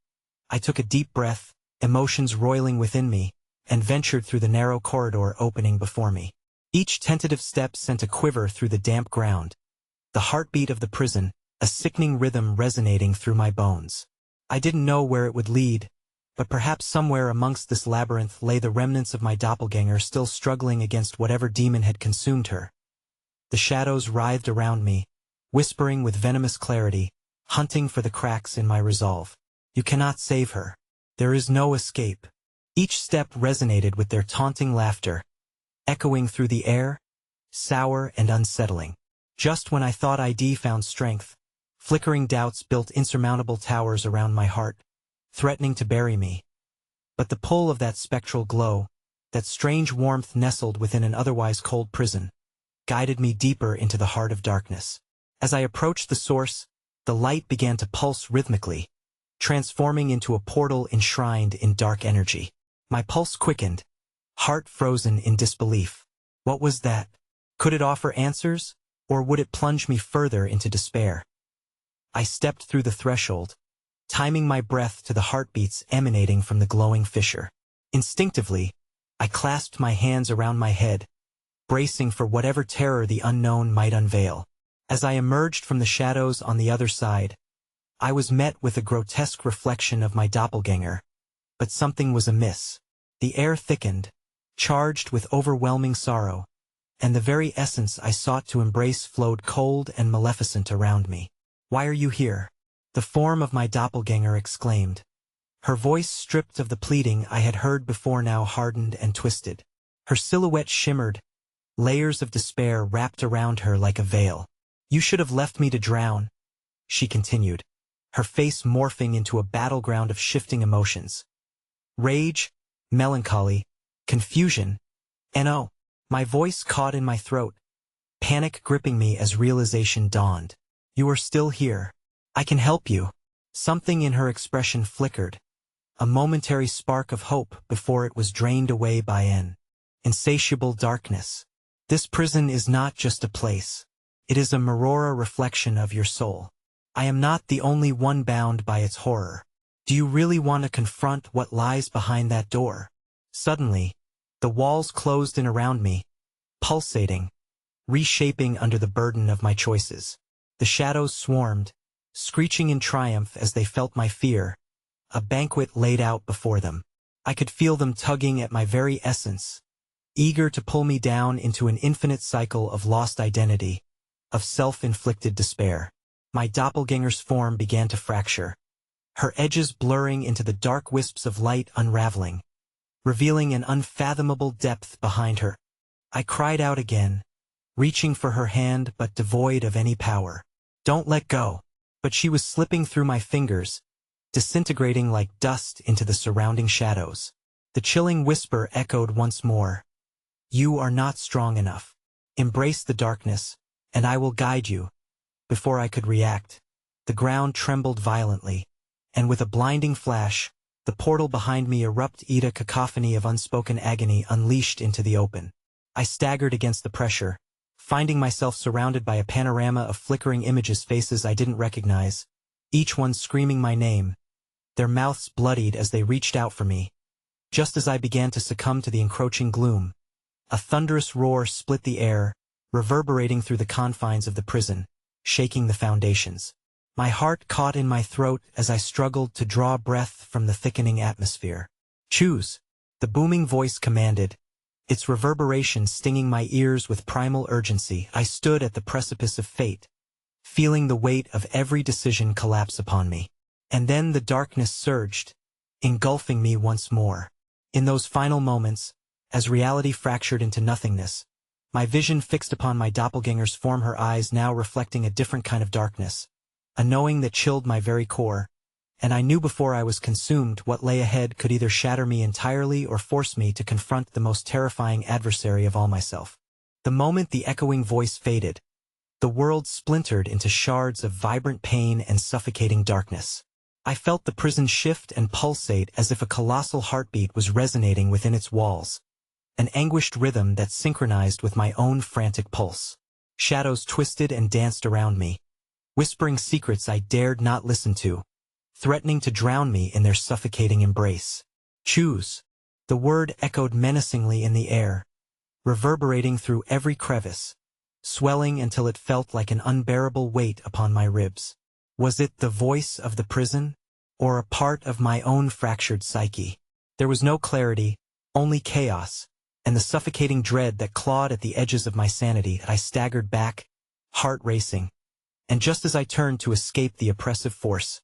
I took a deep breath, emotions roiling within me, and ventured through the narrow corridor opening before me. Each tentative step sent a quiver through the damp ground, the heartbeat of the prison, a sickening rhythm resonating through my bones. I didn't know where it would lead, but perhaps somewhere amongst this labyrinth lay the remnants of my doppelganger still struggling against whatever demon had consumed her. The shadows writhed around me, whispering with venomous clarity, hunting for the cracks in my resolve. "You cannot save her. There is no escape." Each step resonated with their taunting laughter, echoing through the air, sour and unsettling. Just when I thought I'd found strength, flickering doubts built insurmountable towers around my heart, threatening to bury me. But the pull of that spectral glow, that strange warmth nestled within an otherwise cold prison, guided me deeper into the heart of darkness. As I approached the source, the light began to pulse rhythmically, transforming into a portal enshrined in dark energy. My pulse quickened, heart frozen in disbelief. What was that? Could it offer answers, or would it plunge me further into despair? I stepped through the threshold, timing my breath to the heartbeats emanating from the glowing fissure. Instinctively, I clasped my hands around my head, bracing for whatever terror the unknown might unveil. As I emerged from the shadows on the other side, I was met with a grotesque reflection of my doppelganger, but something was amiss. The air thickened, charged with overwhelming sorrow, and the very essence I sought to embrace flowed cold and maleficent around me. "Why are you here?" the form of my doppelganger exclaimed. Her voice, stripped of the pleading I had heard before, now hardened and twisted. Her silhouette shimmered, layers of despair wrapped around her like a veil. "You should have left me to drown," she continued, her face morphing into a battleground of shifting emotions. Rage, melancholy, confusion, and oh, my voice caught in my throat, panic gripping me as realization dawned. "You are still here. I can help you." Something in her expression flickered, a momentary spark of hope before it was drained away by an insatiable darkness. "This prison is not just a place. It is a mirror reflection of your soul. I am not the only one bound by its horror. Do you really want to confront what lies behind that door?" Suddenly, the walls closed in around me, pulsating, reshaping under the burden of my choices. The shadows swarmed, screeching in triumph as they felt my fear, a banquet laid out before them. I could feel them tugging at my very essence, eager to pull me down into an infinite cycle of lost identity, of self-inflicted despair. My doppelganger's form began to fracture, her edges blurring into the dark wisps of light unraveling, revealing an unfathomable depth behind her. I cried out again, reaching for her hand but devoid of any power. "Don't let go." But she was slipping through my fingers, disintegrating like dust into the surrounding shadows. The chilling whisper echoed once more. "You are not strong enough. Embrace the darkness, and I will guide you." Before I could react, the ground trembled violently, and with a blinding flash, the portal behind me erupted, a cacophony of unspoken agony unleashed into the open. I staggered against the pressure, finding myself surrounded by a panorama of flickering images, faces I didn't recognize, each one screaming my name, their mouths bloodied as they reached out for me. Just as I began to succumb to the encroaching gloom, a thunderous roar split the air, reverberating through the confines of the prison, shaking the foundations. My heart caught in my throat as I struggled to draw breath from the thickening atmosphere. "Choose," the booming voice commanded, its reverberation stinging my ears with primal urgency. I stood at the precipice of fate, feeling the weight of every decision collapse upon me. And then the darkness surged, engulfing me once more. In those final moments, as reality fractured into nothingness, my vision fixed upon my doppelganger's form, her eyes now reflecting a different kind of darkness, a knowing that chilled my very core, and I knew before I was consumed what lay ahead could either shatter me entirely or force me to confront the most terrifying adversary of all, myself. The moment the echoing voice faded, the world splintered into shards of vibrant pain and suffocating darkness. I felt the prison shift and pulsate as if a colossal heartbeat was resonating within its walls, an anguished rhythm that synchronized with my own frantic pulse. Shadows twisted and danced around me, whispering secrets I dared not listen to, threatening to drown me in their suffocating embrace. "Choose." The word echoed menacingly in the air, reverberating through every crevice, swelling until it felt like an unbearable weight upon my ribs. Was it the voice of the prison, or a part of my own fractured psyche? There was no clarity, only chaos, and the suffocating dread that clawed at the edges of my sanity. I staggered back, heart racing, and just as I turned to escape the oppressive force,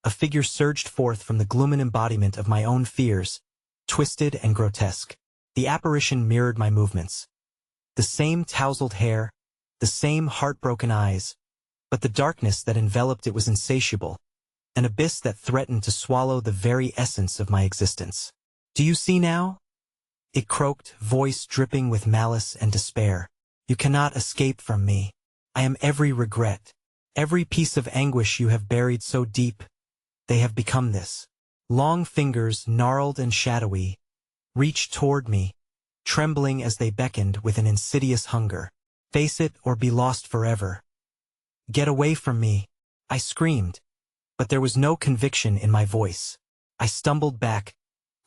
a figure surged forth from the glooming embodiment of my own fears, twisted and grotesque. The apparition mirrored my movements. The same tousled hair, the same heartbroken eyes, but the darkness that enveloped it was insatiable, an abyss that threatened to swallow the very essence of my existence. "Do you see now?" It croaked, voice dripping with malice and despair. "You cannot escape from me. I am every regret, every piece of anguish you have buried so deep. They have become this." Long fingers, gnarled and shadowy, reached toward me, trembling as they beckoned with an insidious hunger. "Face it or be lost forever." "Get away from me," I screamed, but there was no conviction in my voice. I stumbled back,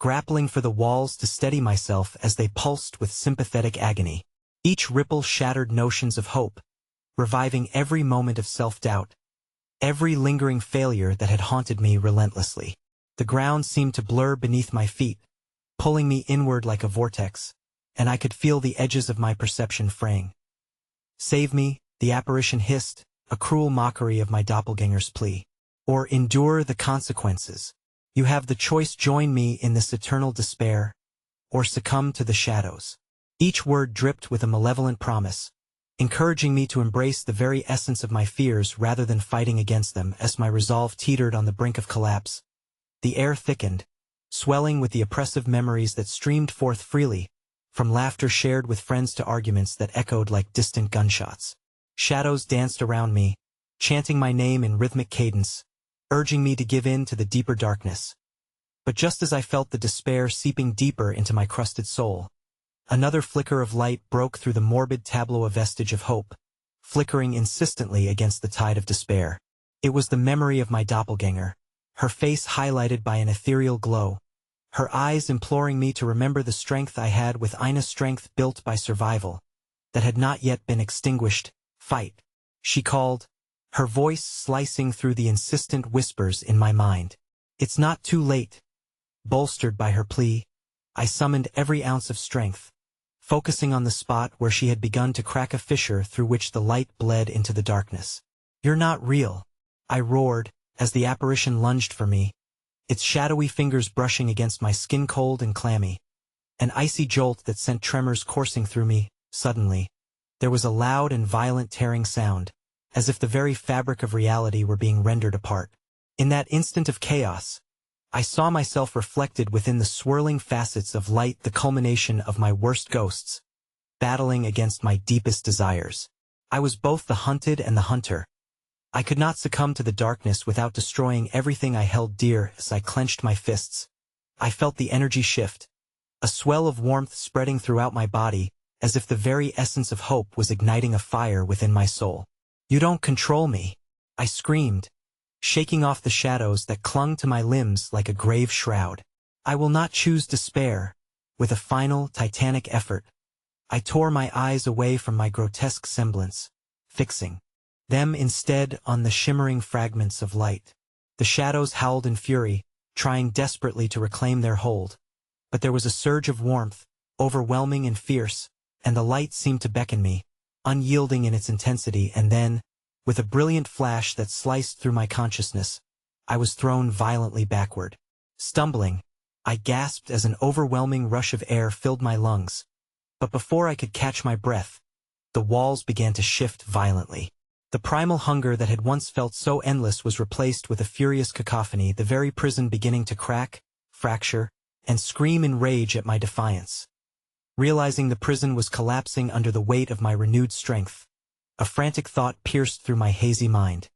grappling for the walls to steady myself as they pulsed with sympathetic agony. Each ripple shattered notions of hope, reviving every moment of self-doubt, every lingering failure that had haunted me relentlessly. The ground seemed to blur beneath my feet, pulling me inward like a vortex, and I could feel the edges of my perception fraying. "Save me," the apparition hissed, a cruel mockery of my doppelganger's plea. "Or endure the consequences. You have the choice: join me in this eternal despair, or succumb to the shadows." Each word dripped with a malevolent promise, encouraging me to embrace the very essence of my fears rather than fighting against them. As my resolve teetered on the brink of collapse, the air thickened, swelling with the oppressive memories that streamed forth freely, from laughter shared with friends to arguments that echoed like distant gunshots. Shadows danced around me, chanting my name in rhythmic cadence, urging me to give in to the deeper darkness. But just as I felt the despair seeping deeper into my crusted soul, another flicker of light broke through the morbid tableau, a vestige of hope, flickering insistently against the tide of despair. It was the memory of my doppelganger, her face highlighted by an ethereal glow, her eyes imploring me to remember the strength I had within, a strength built by survival, that had not yet been extinguished. Fight, she called, her voice slicing through the insistent whispers in my mind. It's not too late. Bolstered by her plea, I summoned every ounce of strength, focusing on the spot where she had begun to crack a fissure through which the light bled into the darkness. You're not real, I roared, as the apparition lunged for me, its shadowy fingers brushing against my skin cold and clammy. An icy jolt that sent tremors coursing through me. Suddenly, there was a loud and violent tearing sound, as if the very fabric of reality were being rendered apart. In that instant of chaos, I saw myself reflected within the swirling facets of light, the culmination of my worst ghosts, battling against my deepest desires. I was both the hunted and the hunter. I could not succumb to the darkness without destroying everything I held dear. As I clenched my fists, I felt the energy shift, a swell of warmth spreading throughout my body, as if the very essence of hope was igniting a fire within my soul. You don't control me, I screamed, shaking off the shadows that clung to my limbs like a grave shroud. I will not choose despair. With a final, titanic effort, I tore my eyes away from my grotesque semblance, fixing them instead on the shimmering fragments of light. The shadows howled in fury, trying desperately to reclaim their hold. But there was a surge of warmth, overwhelming and fierce, and the light seemed to beckon me, unyielding in its intensity, and then, with a brilliant flash that sliced through my consciousness, I was thrown violently backward. Stumbling, I gasped as an overwhelming rush of air filled my lungs. But before I could catch my breath, the walls began to shift violently. The primal hunger that had once felt so endless was replaced with a furious cacophony, the very prison beginning to crack, fracture, and scream in rage at my defiance. Realizing the prison was collapsing under the weight of my renewed strength, a frantic thought pierced through my hazy mind.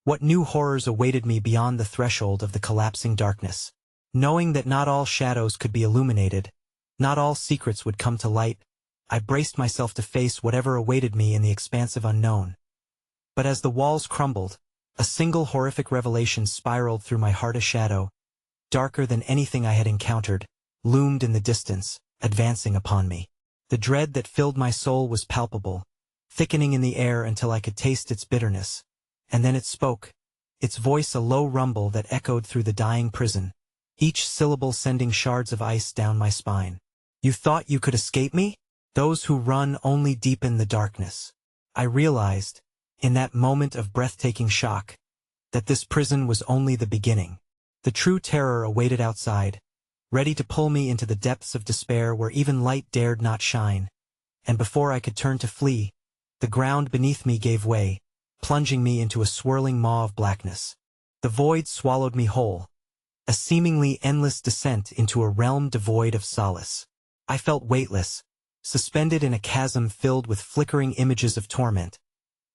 What new horrors awaited me beyond the threshold of the collapsing darkness? Knowing that not all shadows could be illuminated, not all secrets would come to light, I braced myself to face whatever awaited me in the expansive unknown. But as the walls crumbled, a single horrific revelation spiraled through my heart. A shadow, darker than anything I had encountered, loomed in the distance, advancing upon me. The dread that filled my soul was palpable, thickening in the air until I could taste its bitterness. And then it spoke, its voice a low rumble that echoed through the dying prison, each syllable sending shards of ice down my spine. You thought you could escape me? Those who run only deepen the darkness. I realized, in that moment of breathtaking shock, that this prison was only the beginning. The true terror awaited outside, ready to pull me into the depths of despair where even light dared not shine. And before I could turn to flee, the ground beneath me gave way, plunging me into a swirling maw of blackness. The void swallowed me whole, a seemingly endless descent into a realm devoid of solace. I felt weightless, suspended in a chasm filled with flickering images of torment,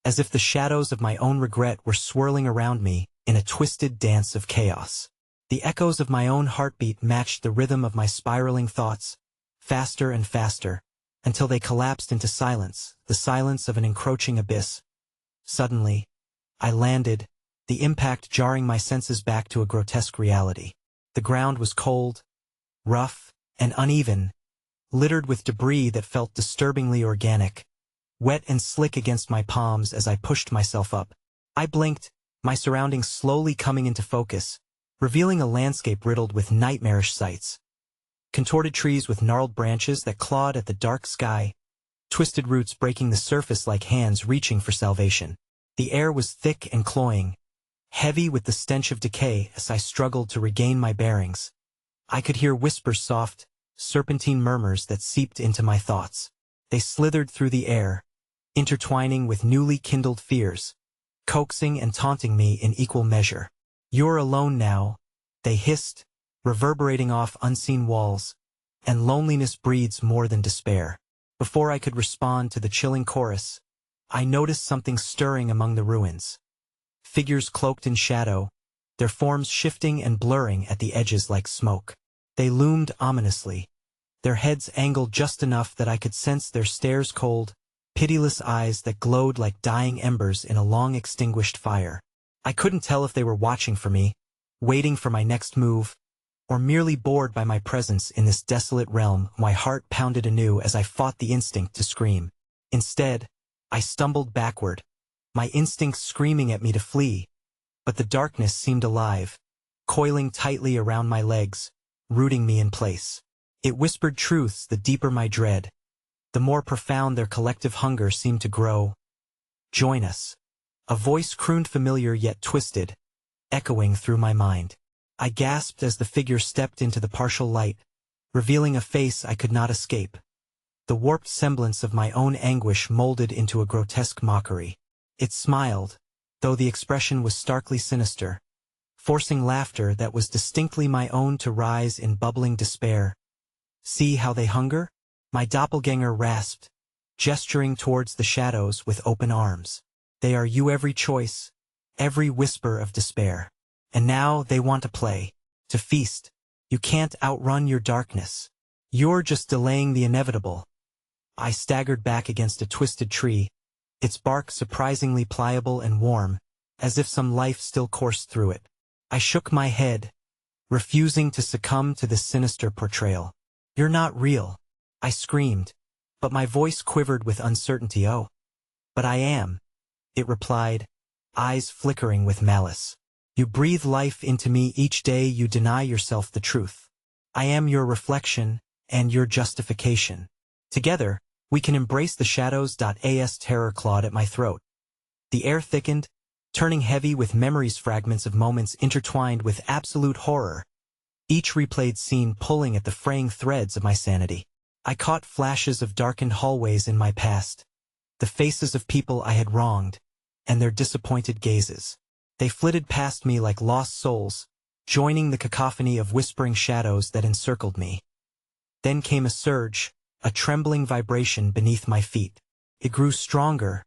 as if the shadows of my own regret were swirling around me in a twisted dance of chaos. The echoes of my own heartbeat matched the rhythm of my spiraling thoughts, faster and faster, until they collapsed into silence, the silence of an encroaching abyss. Suddenly, I landed, the impact jarring my senses back to a grotesque reality. The ground was cold, rough, and uneven, littered with debris that felt disturbingly organic, wet and slick against my palms as I pushed myself up. I blinked, my surroundings slowly coming into focus, revealing a landscape riddled with nightmarish sights. Contorted trees with gnarled branches that clawed at the dark sky, twisted roots breaking the surface like hands reaching for salvation. The air was thick and cloying, heavy with the stench of decay. As I struggled to regain my bearings, I could hear whispers, soft, serpentine murmurs that seeped into my thoughts. They slithered through the air, intertwining with newly kindled fears, coaxing and taunting me in equal measure. You're alone now, they hissed, reverberating off unseen walls, and loneliness breeds more than despair. Before I could respond to the chilling chorus, I noticed something stirring among the ruins. Figures cloaked in shadow, their forms shifting and blurring at the edges like smoke. They loomed ominously, their heads angled just enough that I could sense their stares, cold, pitiless eyes that glowed like dying embers in a long-extinguished fire. I couldn't tell if they were watching for me, waiting for my next move, or merely bored by my presence in this desolate realm. My heart pounded anew as I fought the instinct to scream. Instead, I stumbled backward, my instincts screaming at me to flee, but the darkness seemed alive, coiling tightly around my legs, rooting me in place. It whispered truths the deeper my dread, the more profound their collective hunger seemed to grow. "Join us." A voice crooned, familiar yet twisted, echoing through my mind. I gasped as the figure stepped into the partial light, revealing a face I could not escape. The warped semblance of my own anguish molded into a grotesque mockery. It smiled, though the expression was starkly sinister, forcing laughter that was distinctly my own to rise in bubbling despair. "See how they hunger?" my doppelganger rasped, gesturing towards the shadows with open arms. "They are you, every choice, every whisper of despair. And now they want to play, to feast. You can't outrun your darkness. You're just delaying the inevitable." I staggered back against a twisted tree, its bark surprisingly pliable and warm, as if some life still coursed through it. I shook my head, refusing to succumb to this sinister portrayal. "You're not real," I screamed, but my voice quivered with uncertainty. "Oh, but I am," it replied, eyes flickering with malice. "You breathe life into me each day you deny yourself the truth. I am your reflection, and your justification. Together, we can embrace the shadows." As terror clawed at my throat. The air thickened, turning heavy with memories, fragments of moments intertwined with absolute horror, each replayed scene pulling at the fraying threads of my sanity. I caught flashes of darkened hallways in my past, the faces of people I had wronged, and their disappointed gazes. They flitted past me like lost souls, joining the cacophony of whispering shadows that encircled me. Then came a surge, a trembling vibration beneath my feet. It grew stronger,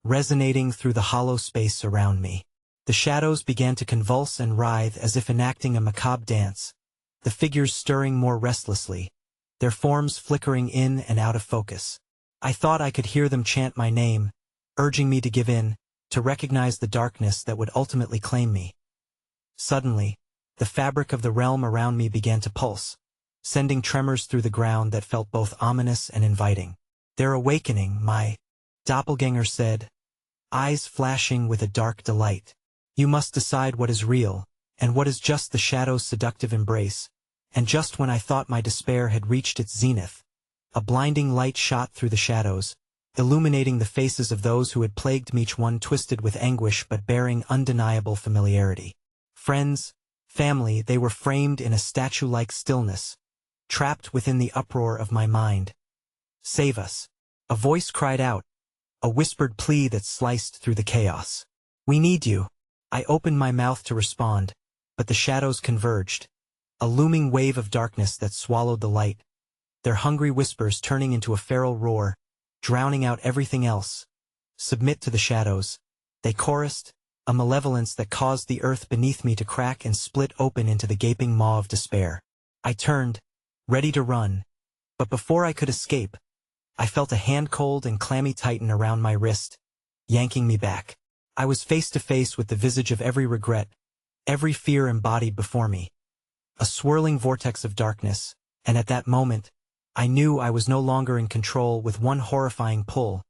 resonating through the hollow space around me. The shadows began to convulse and writhe as if enacting a macabre dance, the figures stirring more restlessly, their forms flickering in and out of focus. I thought I could hear them chant my name, urging me to give in, to recognize the darkness that would ultimately claim me. Suddenly, the fabric of the realm around me began to pulse, sending tremors through the ground that felt both ominous and inviting. "They're awakening," my doppelganger said, eyes flashing with a dark delight. "You must decide what is real, and what is just the shadow's seductive embrace." And just when I thought my despair had reached its zenith, a blinding light shot through the shadows, illuminating the faces of those who had plagued me, each one twisted with anguish but bearing undeniable familiarity. Friends, family, they were framed in a statue-like stillness, trapped within the uproar of my mind. "Save us," a voice cried out, a whispered plea that sliced through the chaos. "We need you." I opened my mouth to respond, but the shadows converged, a looming wave of darkness that swallowed the light, their hungry whispers turning into a feral roar, drowning out everything else. "Submit to the shadows," they chorused, a malevolence that caused the earth beneath me to crack and split open into the gaping maw of despair. I turned, ready to run, but before I could escape, I felt a hand cold and clammy tighten around my wrist, yanking me back. I was face to face with the visage of every regret, every fear embodied before me. A swirling vortex of darkness, and at that moment, I knew I was no longer in control. With one horrifying pull,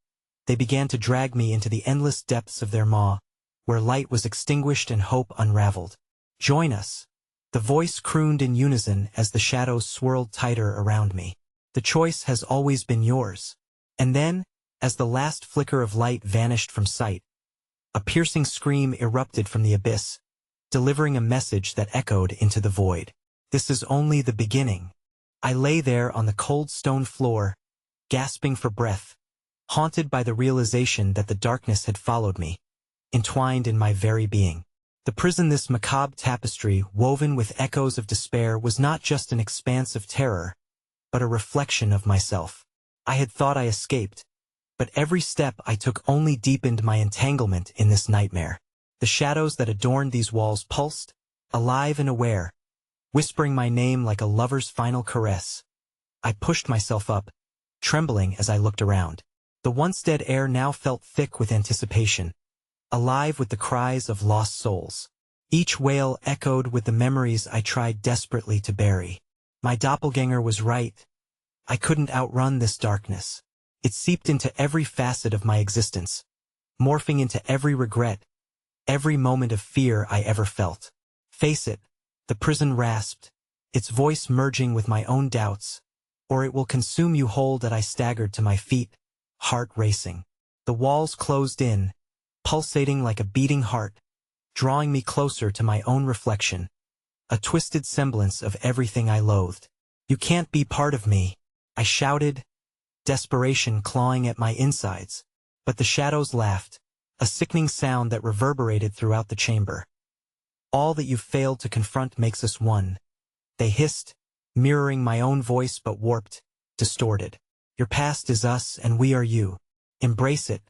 they began to drag me into the endless depths of their maw, where light was extinguished and hope unraveled. "Join us," the voice crooned in unison as the shadows swirled tighter around me. "The choice has always been yours." And then, as the last flicker of light vanished from sight, a piercing scream erupted from the abyss, delivering a message that echoed into the void. "This is only the beginning." I lay there on the cold stone floor, gasping for breath, haunted by the realization that the darkness had followed me, entwined in my very being. The prison, this macabre tapestry woven with echoes of despair, was not just an expanse of terror, but a reflection of myself. I had thought I escaped, but every step I took only deepened my entanglement in this nightmare. The shadows that adorned these walls pulsed, alive and aware, whispering my name like a lover's final caress. I pushed myself up, trembling as I looked around. The once dead air now felt thick with anticipation, alive with the cries of lost souls. Each wail echoed with the memories I tried desperately to bury. My doppelganger was right. I couldn't outrun this darkness. It seeped into every facet of my existence, morphing into every regret, every moment of fear I ever felt. Face it, the prison rasped, its voice merging with my own doubts, or it will consume you whole. That I staggered to my feet, heart racing. The walls closed in, pulsating like a beating heart, drawing me closer to my own reflection, a twisted semblance of everything I loathed. You can't be part of me, I shouted, desperation clawing at my insides. But the shadows laughed, a sickening sound that reverberated throughout the chamber. All that you've failed to confront makes us one, they hissed, mirroring my own voice but warped, distorted. Your past is us and we are you. Embrace it.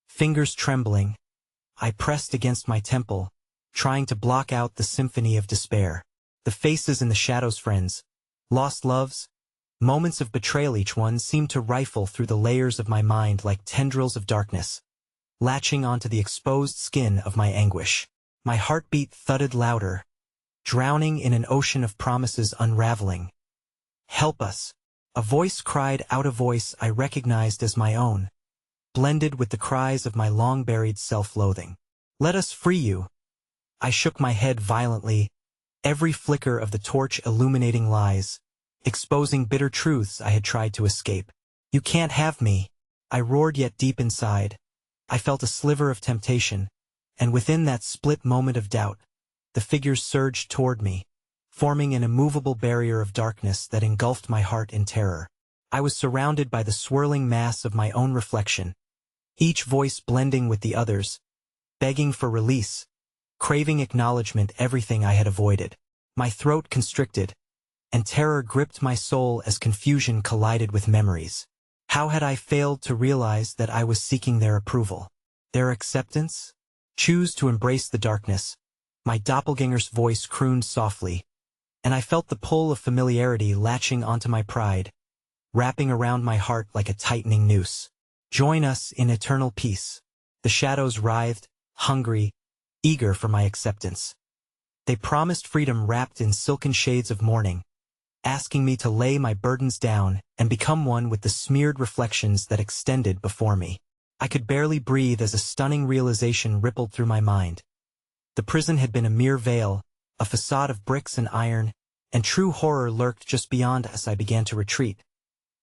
Fingers trembling, I pressed against my temple, trying to block out the symphony of despair. The faces in the shadows, friends, lost loves, moments of betrayal, each one seemed to rifle through the layers of my mind like tendrils of darkness, latching onto the exposed skin of my anguish. My heartbeat thudded louder, drowning in an ocean of promises unraveling. Help us! A voice cried out, a voice I recognized as my own, blended with the cries of my long-buried self-loathing. Let us free you! I shook my head violently, every flicker of the torch illuminating lies, exposing bitter truths I had tried to escape. You can't have me! I roared, yet deep inside, I felt a sliver of temptation, and within that split moment of doubt, the figures surged toward me, forming an immovable barrier of darkness that engulfed my heart in terror. I was surrounded by the swirling mass of my own reflection, each voice blending with the others, begging for release, craving acknowledgement, everything I had avoided. My throat constricted, and terror gripped my soul as confusion collided with memories. How had I failed to realize that I was seeking their approval, their acceptance? Choose to embrace the darkness, my doppelganger's voice crooned softly, and I felt the pull of familiarity latching onto my pride, wrapping around my heart like a tightening noose. Join us in eternal peace. The shadows writhed, hungry, eager for my acceptance. They promised freedom wrapped in silken shades of mourning, asking me to lay my burdens down and become one with the smeared reflections that extended before me. I could barely breathe as a stunning realization rippled through my mind. The prison had been a mere veil, a facade of bricks and iron, and true horror lurked just beyond us. I began to retreat.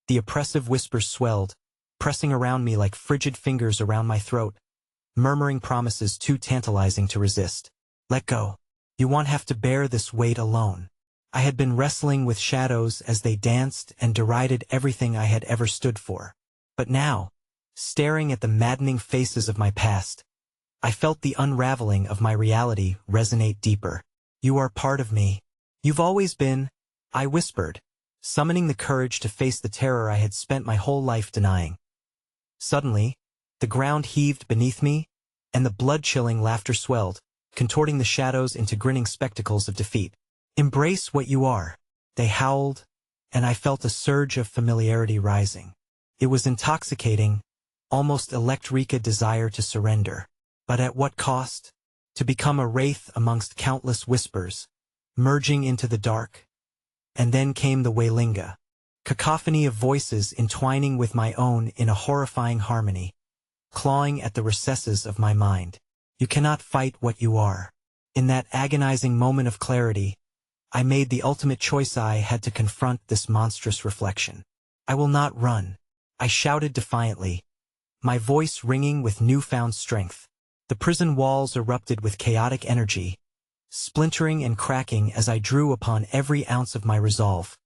The oppressive whispers swelled, pressing around me like frigid fingers around my throat, murmuring promises too tantalizing to resist. Let go. You won't have to bear this weight alone. I had been wrestling with shadows as they danced and derided everything I had ever stood for. But now, staring at the maddening faces of my past, I felt the unraveling of my reality resonate deeper. You are part of me. You've always been, I whispered, summoning the courage to face the terror I had spent my whole life denying. Suddenly, the ground heaved beneath me, and the blood-chilling laughter swelled, contorting the shadows into grinning spectacles of defeat. Embrace what you are, they howled, and I felt a surge of familiarity rising. It was intoxicating, almost electric, a desire to surrender. But at what cost? To become a wraith amongst countless whispers, merging into the dark. And then came the Wailinga, cacophony of voices entwining with my own in a horrifying harmony, clawing at the recesses of my mind. You cannot fight what you are. In that agonizing moment of clarity, I made the ultimate choice. I had to confront this monstrous reflection. I will not run, I shouted defiantly, my voice ringing with newfound strength. The prison walls erupted with chaotic energy, splintering and cracking as I drew upon every ounce of my resolve,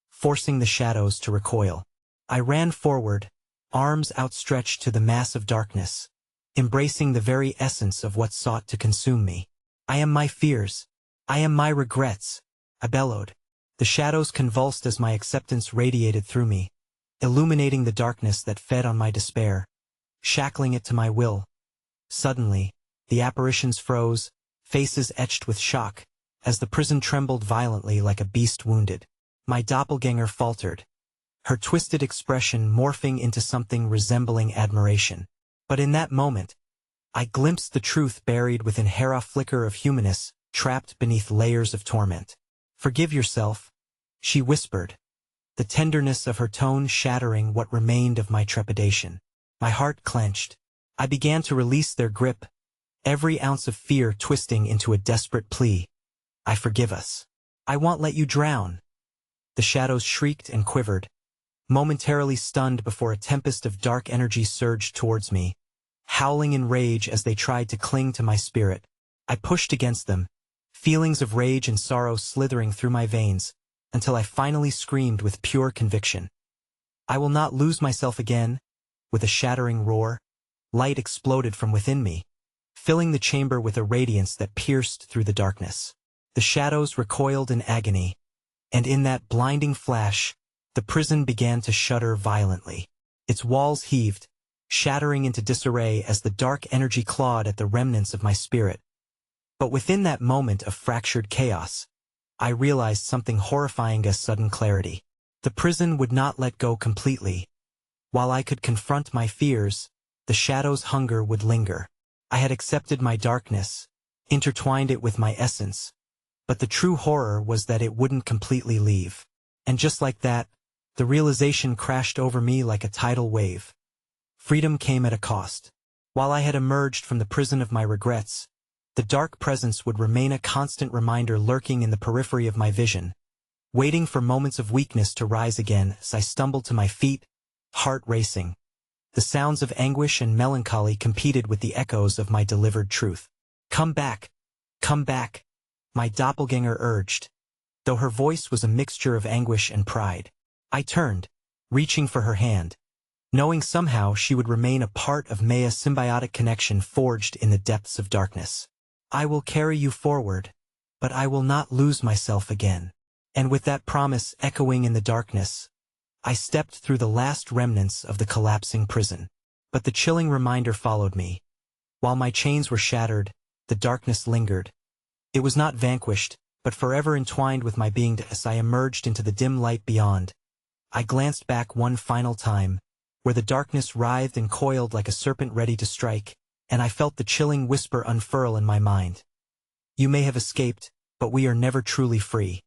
forcing the shadows to recoil. I ran forward, arms outstretched to the mass of darkness, embracing the very essence of what sought to consume me. I am my fears. I am my regrets, I bellowed. The shadows convulsed as my acceptance radiated through me, illuminating the darkness that fed on my despair, shackling it to my will. Suddenly, the apparitions froze, faces etched with shock, as the prison trembled violently like a beast wounded. My doppelganger faltered, her twisted expression morphing into something resembling admiration. But in that moment, I glimpsed the truth buried within her, a flicker of humanness, trapped beneath layers of torment. Forgive yourself, she whispered, the tenderness of her tone shattering what remained of my trepidation. My heart clenched. I began to release their grip, every ounce of fear twisting into a desperate plea. I forgive us. I won't let you drown. The shadows shrieked and quivered, momentarily stunned before a tempest of dark energy surged towards me, howling in rage as they tried to cling to my spirit. I pushed against them, feelings of rage and sorrow slithering through my veins, until I finally screamed with pure conviction. I will not lose myself again. With a shattering roar, light exploded from within me, filling the chamber with a radiance that pierced through the darkness. The shadows recoiled in agony, and in that blinding flash, the prison began to shudder violently. Its walls heaved, shattering into disarray as the dark energy clawed at the remnants of my spirit. But within that moment of fractured chaos, I realized something horrifying as sudden clarity. The prison would not let go completely. While I could confront my fears, the shadow's hunger would linger. I had accepted my darkness, intertwined it with my essence, but the true horror was that it wouldn't completely leave. And just like that, the realization crashed over me like a tidal wave. Freedom came at a cost. While I had emerged from the prison of my regrets, the dark presence would remain a constant reminder lurking in the periphery of my vision, waiting for moments of weakness to rise again as I stumbled to my feet, heart racing. The sounds of anguish and melancholy competed with the echoes of my delivered truth. Come back, my doppelganger urged, though her voice was a mixture of anguish and pride. I turned, reaching for her hand, knowing somehow she would remain a part of Maya's symbiotic connection forged in the depths of darkness. I will carry you forward, but I will not lose myself again. And with that promise echoing in the darkness, I stepped through the last remnants of the collapsing prison. But the chilling reminder followed me. While my chains were shattered, the darkness lingered. It was not vanquished, but forever entwined with my being as I emerged into the dim light beyond. I glanced back one final time, where the darkness writhed and coiled like a serpent ready to strike, and I felt the chilling whisper unfurl in my mind. You may have escaped, but we are never truly free.